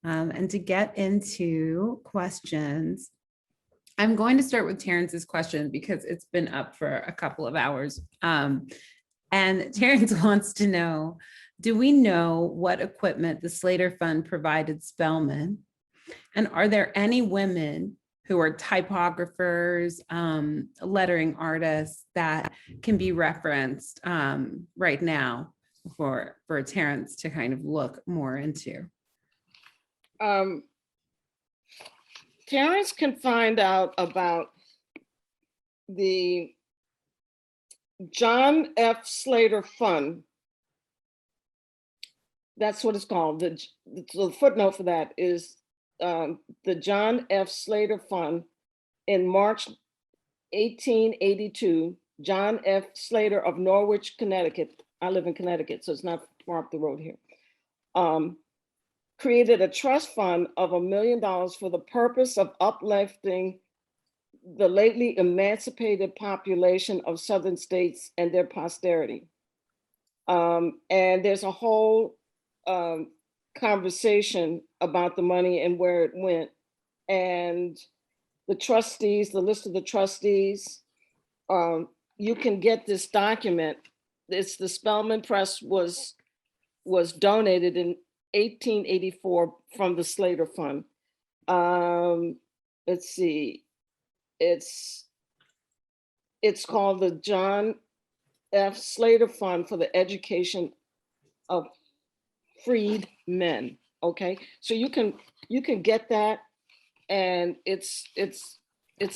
And to get into questions, I'm going to start with Terrence's question because it's been up for a couple of hours. And Terrence wants to know, do we know what equipment the Slater Fund provided Spelman? And are there any women who are typographers, lettering artists that can be referenced right now for Terrence to kind of look more into? Terrence can find out about the John F. Slater Fund. That's what it's called. The footnote for that is the John F. Slater Fund in March 1882. John F. Slater of Norwich, Connecticut. I live in Connecticut, so it's not far up the road here. Created a trust fund of $1 million for the purpose of uplifting the lately emancipated population of Southern states and their posterity. And there's a whole conversation about the money and where it went. And the trustees, the list of the trustees, you can get this document. It's the Spelman Press was donated in 1884 from the Slater Fund. Let's see, it's called the John F. Slater Fund for the Education of Freed Men. Okay, so you can get that, and it's a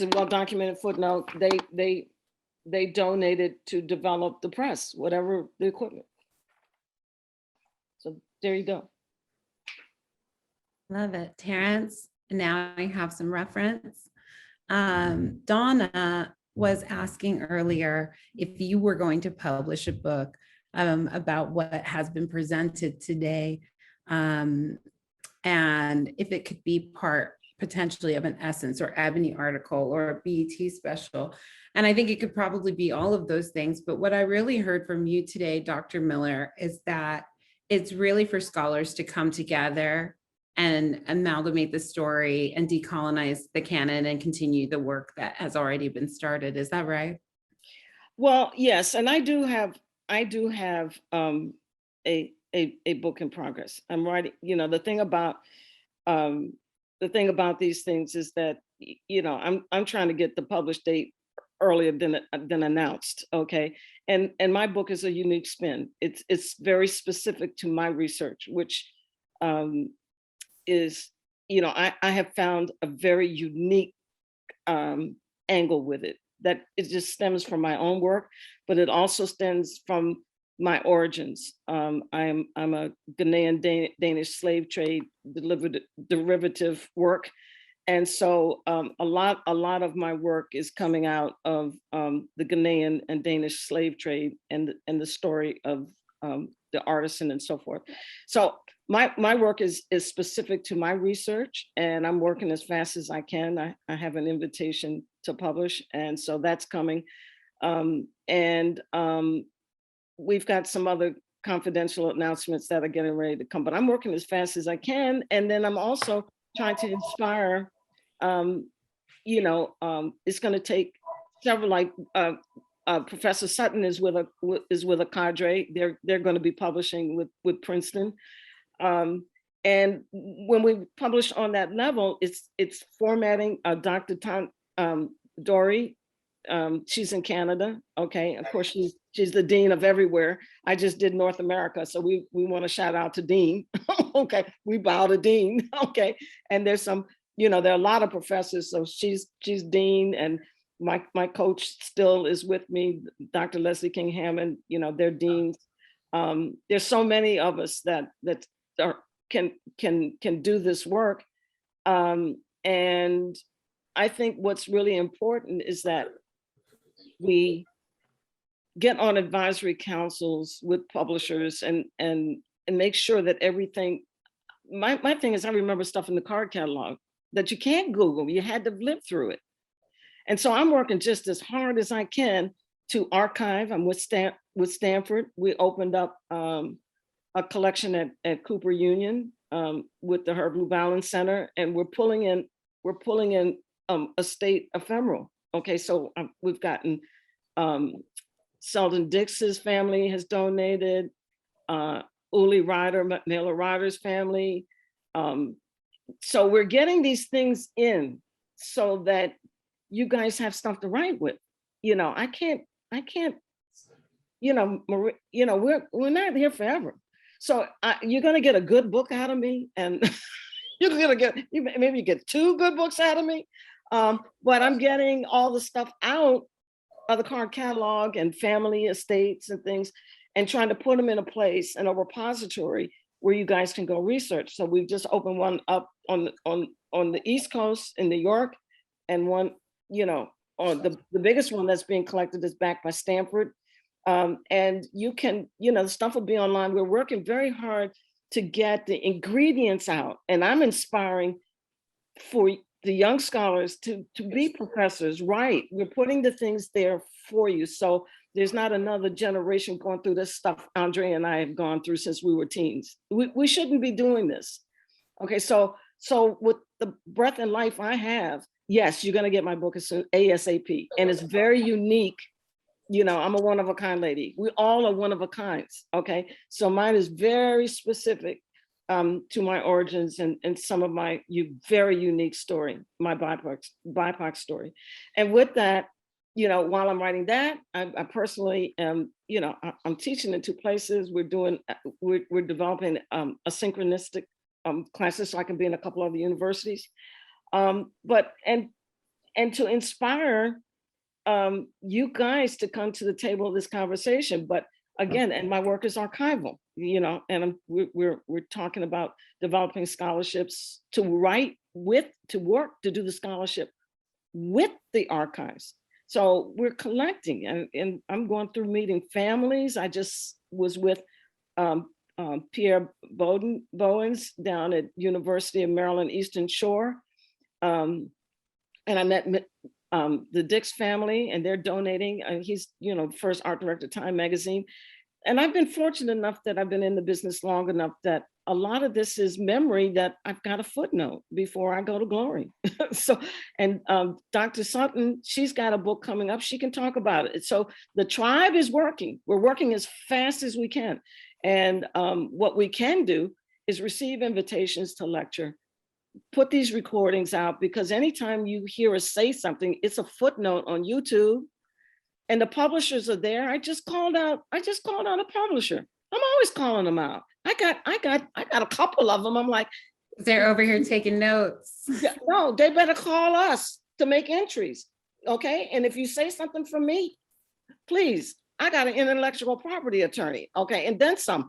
well-documented footnote. They donated to develop the press, whatever the equipment. So there you go. Love it, Terrence. Now I have some reference. Donna was asking earlier if you were going to publish a book about what has been presented today, and if it could be part potentially of an Essence or Ebony article or a BET special. And I think it could probably be all of those things. But what I really heard from you today, Dr. Miller, is that it's really for scholars to come together and amalgamate the story and decolonize the canon and continue the work that has already been started. Is that right? Well, yes, and I do have a book in progress. I'm writing. You know, the thing about these things is that, you know, I'm trying to get the published date earlier than announced. Okay, and my book is a unique spin. It's very specific to my research, which is, you know, I have found a very unique angle with it, that it just stems from my own work, but it also stems from my origins. I'm a Ghanaian Danish slave trade derivative work. And so a lot of my work is coming out of the Ghanaian and Danish slave trade and the story of the artisan and so forth. So my work is specific to my research, and I'm working as fast as I can. I have an invitation to publish, and so that's coming. We've got some other confidential announcements that are getting ready to come, but I'm working as fast as I can. And then I'm also trying to inspire, it's going to take several, like Professor Sutton is with a cadre. They're going to be publishing with Princeton. And when we publish on that level, it's formatting. Dr. Dory, she's in Canada. Okay, of course she's the dean of everywhere. I just did North America, so we want to shout out to Dean. Okay, we bow to Dean. Okay, and there's some, there are a lot of professors, so she's dean, and my coach still is with me, Dr. Leslie King Hammond. They're deans. There's so many of us that can do this work, and I think what's really important is that we get on advisory councils with publishers and make sure that everything, my thing is, I remember stuff in the card catalog that you can't Google, you had to live through it. And so I'm working just as hard as I can to archive. I'm with Stanford. We opened up a collection at Cooper Union with the Herb Lou Ballin Center, and we're pulling in a state ephemeral. Okay, so we've gotten Selden Dix's family has donated, Uli Ryder, Miller Ryder's family. So we're getting these things in so that you guys have stuff to write with. You know, I can't, you know, we're not here forever. So you're gonna get a good book out of me, and you're gonna get, maybe you get 2 good books out of me. But I'm getting all the stuff out of the card catalog and family estates and things, and trying to put them in a place, in a repository where you guys can go research. So we've just opened one up on the East Coast in New York, and one, you know, on the biggest one that's being collected is backed by Stanford. And you can, you know, the stuff will be online. We're working very hard to get the ingredients out, and I'm inspiring for the young scholars to be professors, right? We're putting the things there for you. So there's not another generation going through this stuff Andre and I have gone through since we were teens. We shouldn't be doing this. Okay, so with the breath and life I have, yes, you're gonna get my book as soon ASAP. And it's very unique. You know, I'm a one-of-a-kind lady. We all are one-of-a-kinds, okay? So mine is very specific to my origins and some of my very unique story, my BIPOC story. And with that, you know, while I'm writing that, I personally am, you know, I'm teaching in 2 places. We're developing asynchronistic classes so I can be in a couple other universities. But to inspire you guys to come to the table of this conversation. But again, and my work is archival, you know, and we're talking about developing scholarships to write with, to work, to do the scholarship with the archives. So we're collecting, and I'm going through meeting families. I just was with Pierre Bowens down at University of Maryland Eastern Shore. And I met the Dix family, and they're donating. He's, you know, first art director, Time Magazine. And I've been fortunate enough that I've been in the business long enough that a lot of this is memory that I've got a footnote before I go to glory. So, and Dr. Sutton, she's got a book coming up. She can talk about it. So the tribe is working. We're working as fast as we can. And what we can do is receive invitations to lecture, put these recordings out, because anytime you hear us say something, it's a footnote on YouTube, and the publishers are there. I just called out a publisher. I'm always calling them out. I got a couple of them. I'm like, they're over here taking notes. No, they better call us to make entries. Okay. And if you say something from me, please, I got an intellectual property attorney. Okay. And then some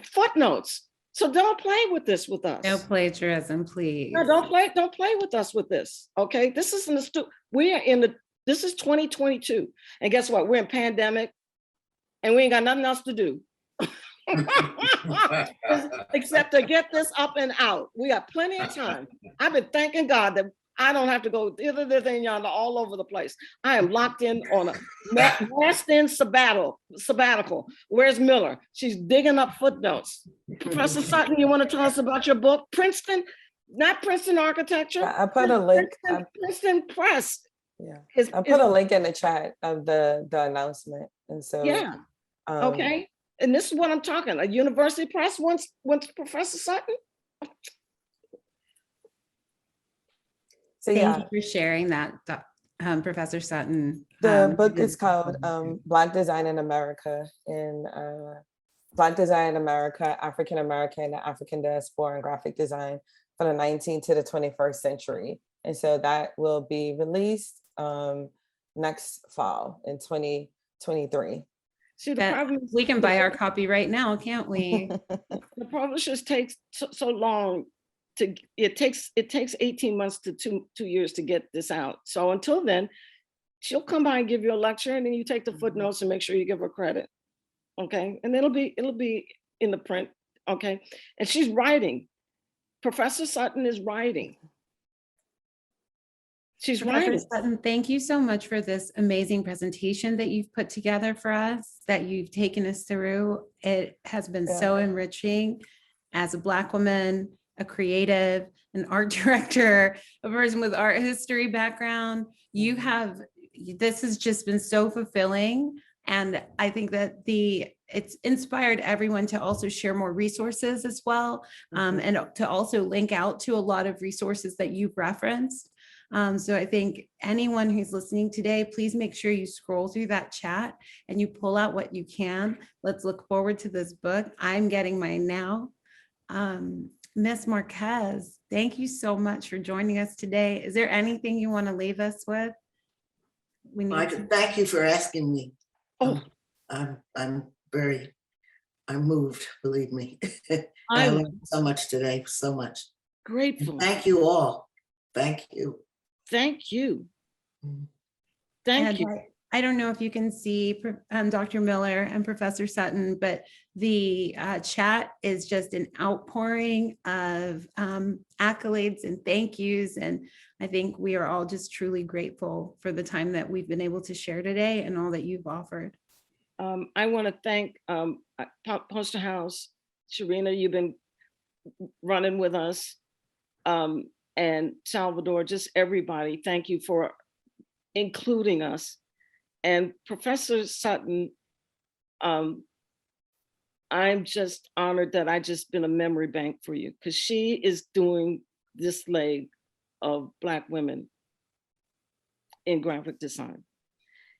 footnotes. So don't play with this with us. No plagiarism, please. No, don't play with us with this. Okay. This isn't this is 2022. And guess what? We're in pandemic and we ain't got nothing else to do. Except to get this up and out. We got plenty of time. I've been thanking God that I don't have to go all over the place. I am locked in on a last in sabbatical. Where's Miller? She's digging up footnotes. Professor Sutton, you want to tell us about your book? Princeton, not Princeton Architecture. I put a link. Princeton Press. Yeah, I put a link in the chat of the announcement, and so yeah. Okay, and this is what I'm talking. A university press wants Professor Sutton. So Thank you for sharing that, Professor Sutton. The book is called Black Design in America, Black Design in America, African American and African Diaspora and Graphic Design from the 19th to the 21st century. And so that will be released next fall in 2023. See, the problem is, we can buy our copy right now, can't we? the publishers take so long to, it takes 18 months to two years to get this out. So until then, she'll come by and give you a lecture, and then you take the footnotes and make sure you give her credit. Okay, and it'll be in the print. Okay, and she's writing. Professor Sutton is writing. She's Professor writing. Sutton, thank you so much for this amazing presentation that you've put together for us, that you've taken us through. It has been so enriching as a Black woman, a creative, an art director, a person with art history background. This has just been so fulfilling. And I think that it's inspired everyone to also share more resources as well, and to also link out to a lot of resources that you've referenced. So I think anyone who's listening today, please make sure you scroll through that chat and you pull out what you can. Let's look forward to this book. I'm getting mine now. Ms. Marquez, thank you so much for joining us today. Is there anything you want to leave us with? Thank you for asking me. Oh, I'm moved, believe me. I I'm learned so much today, so much. grateful. Thank you all. Thank you. Thank you. Mm. Thank you. I don't know if you can see Dr. Miller and Professor Sutton, but the chat is just an outpouring of accolades and thank yous. And I think we are all just truly grateful for the time that we've been able to share today and all that you've offered. I want to thank Poster House, Sharina, you've been running with us, and Salvador, just everybody. Thank you for including us. And Professor Sutton, I'm just honored that I just been a memory bank for you, because she is doing this leg of Black women in graphic design.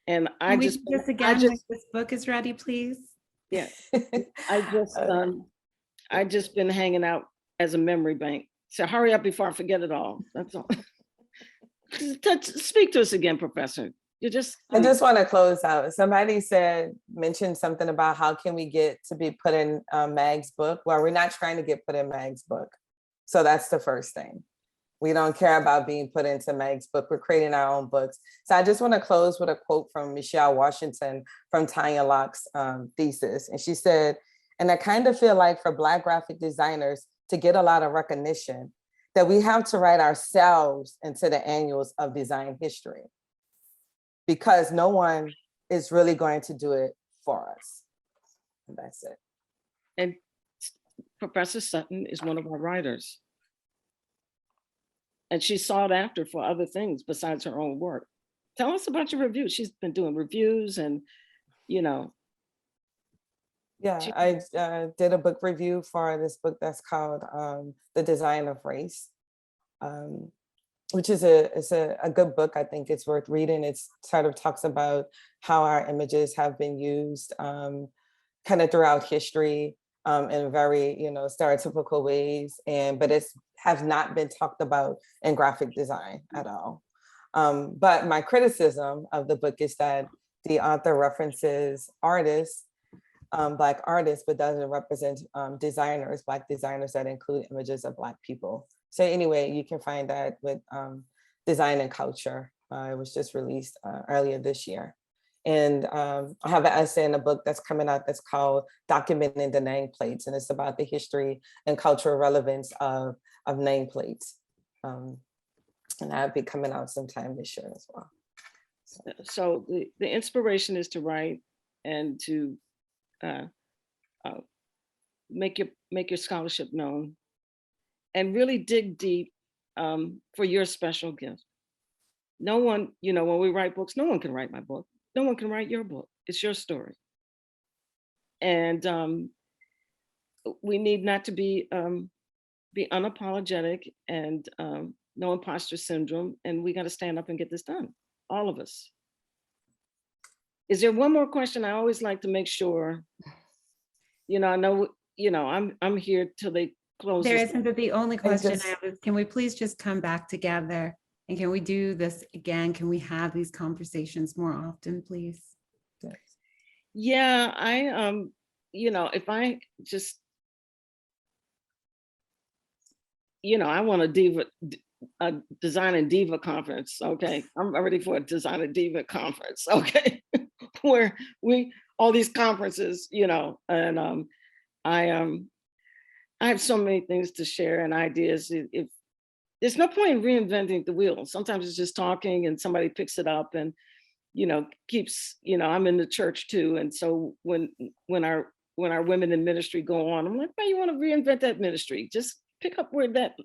And Can we do this again when this book is ready, please? Yeah, I just been hanging out as a memory bank. So hurry up before I forget it all. That's all. Speak to us again, Professor. I just want to close out. Somebody mentioned something about how can we get to be put in Mag's book? Well, we're not trying to get put in Mag's book. So that's the first thing. We don't care about being put into Mag's book. We're creating our own books. So I just want to close with a quote from Michelle Washington from Tanya Locke's thesis. And she said, and I kind of feel like for Black graphic designers to get a lot of recognition, that we have to write ourselves into the annuals of design history, because no one is really going to do it for us. And that's it. And Professor Sutton is one of our writers. And she's sought after for other things besides her own work. Tell us about your review. She's been doing reviews and, Yeah, I did a book review for this book that's called The Design of Race, which is a good book. I think it's worth reading. It sort of talks about how our images have been used kind of throughout history in very, stereotypical ways, but it's have not been talked about in graphic design at all. But my criticism of the book is that the author references artists, Black artists, but doesn't represent designers, Black designers that include images of Black people. So anyway, you can find that with Design and Culture. It was just released earlier this year. And I have an essay in a book that's coming out that's called Documenting the Nameplates. And it's about the history and cultural relevance of nameplates. And that'll be coming out sometime this year as well. So the inspiration is to write and to make your scholarship known and really dig deep for your special gift. No one, when we write books, no one can write my book. No one can write your book. It's your story. And we need not to be unapologetic and no imposter syndrome. And we got to stand up and get this done, all of us. Is there one more question? I always like to make sure, I know, I'm here till they close. There isn't, but the only question I have is, can we please just come back together? And can we do this again? Can we have these conversations more often, please? Yeah, if I just, I want to a Design and Diva conference. Okay, I'm ready for a Design and Diva conference. Okay, where all these conferences, and I have so many things to share and ideas. If there's no point in reinventing the wheel. Sometimes it's just talking and somebody picks it up and, keeps, I'm in the church too. And so when our women in ministry go on, I'm like, man, you want to reinvent that ministry? Just pick up where that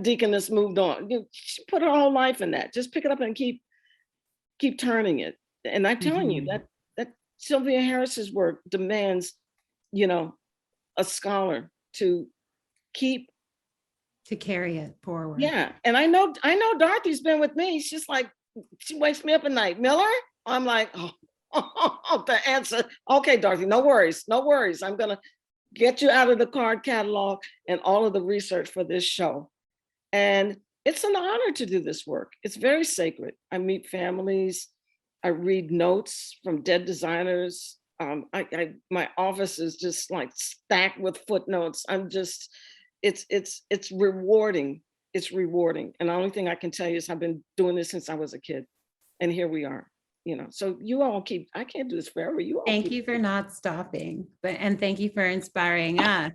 deaconess moved on. She put her whole life in that. Just pick it up and keep turning it. And I'm telling you that Sylvia Harris's work demands, a scholar to keep carry it forward. Yeah. And I know Dorothy's been with me. She's like, she wakes me up at night. Miller? I'm like, the answer. Okay, Dorothy, no worries. I'm gonna get you out of the card catalog and all of the research for this show. And it's an honor to do this work. It's very sacred. I meet families. I read notes from dead designers. My office is just like stacked with footnotes. It's rewarding. It's rewarding. And the only thing I can tell you is I've been doing this since I was a kid. And here we are, so you all I can't do this forever. You all Thank you for not stopping, and thank you for inspiring us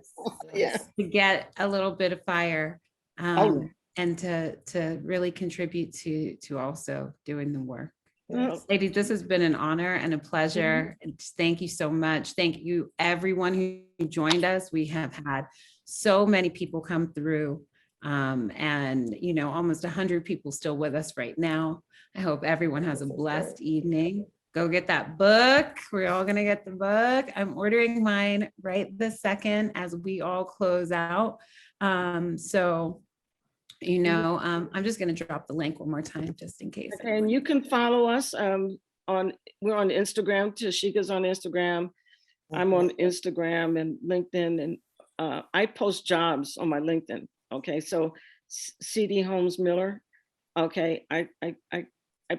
Yeah. to get a little bit of fire and to really contribute to also doing the work. Yes. Ladies, this has been an honor and a pleasure. And thank you so much. Thank you, everyone who joined us. We have had so many people come through, and almost 100 people still with us right now. I hope everyone has a blessed evening. Go get that book. We're all gonna get the book. I'm ordering mine right this second as we all close out. I'm just gonna drop the link one more time just in case. Okay, and you can follow us we're on Instagram. Tasheka's on Instagram. I'm on Instagram and LinkedIn, and I post jobs on my LinkedIn. Okay, so CD Holmes Miller. Okay, I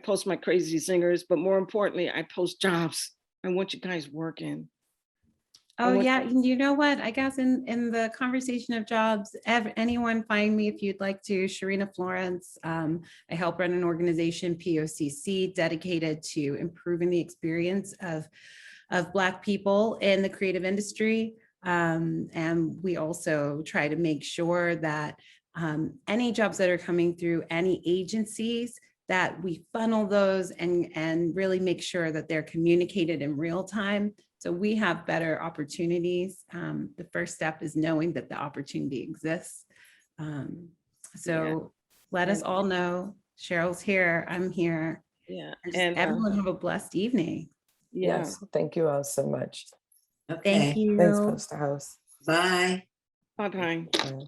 post my crazy singers, but more importantly, I post jobs. I want you guys working. Oh yeah, you know what? I guess in the conversation of jobs, anyone find me if you'd like to. Sharina Florence. I help run an organization, POCC, dedicated to improving the experience of Black people in the creative industry. And we also try to make sure that any jobs that are coming through any agencies, that we funnel those and really make sure that they're communicated in real time. So we have better opportunities. The first step is knowing that the opportunity exists. Let us all know. Cheryl's here, I'm here. Yeah. And everyone have a blessed evening. Yeah. Yes, thank you all so much. Okay. Thank you. Thanks, Poster House. Bye. Bye-bye. Bye.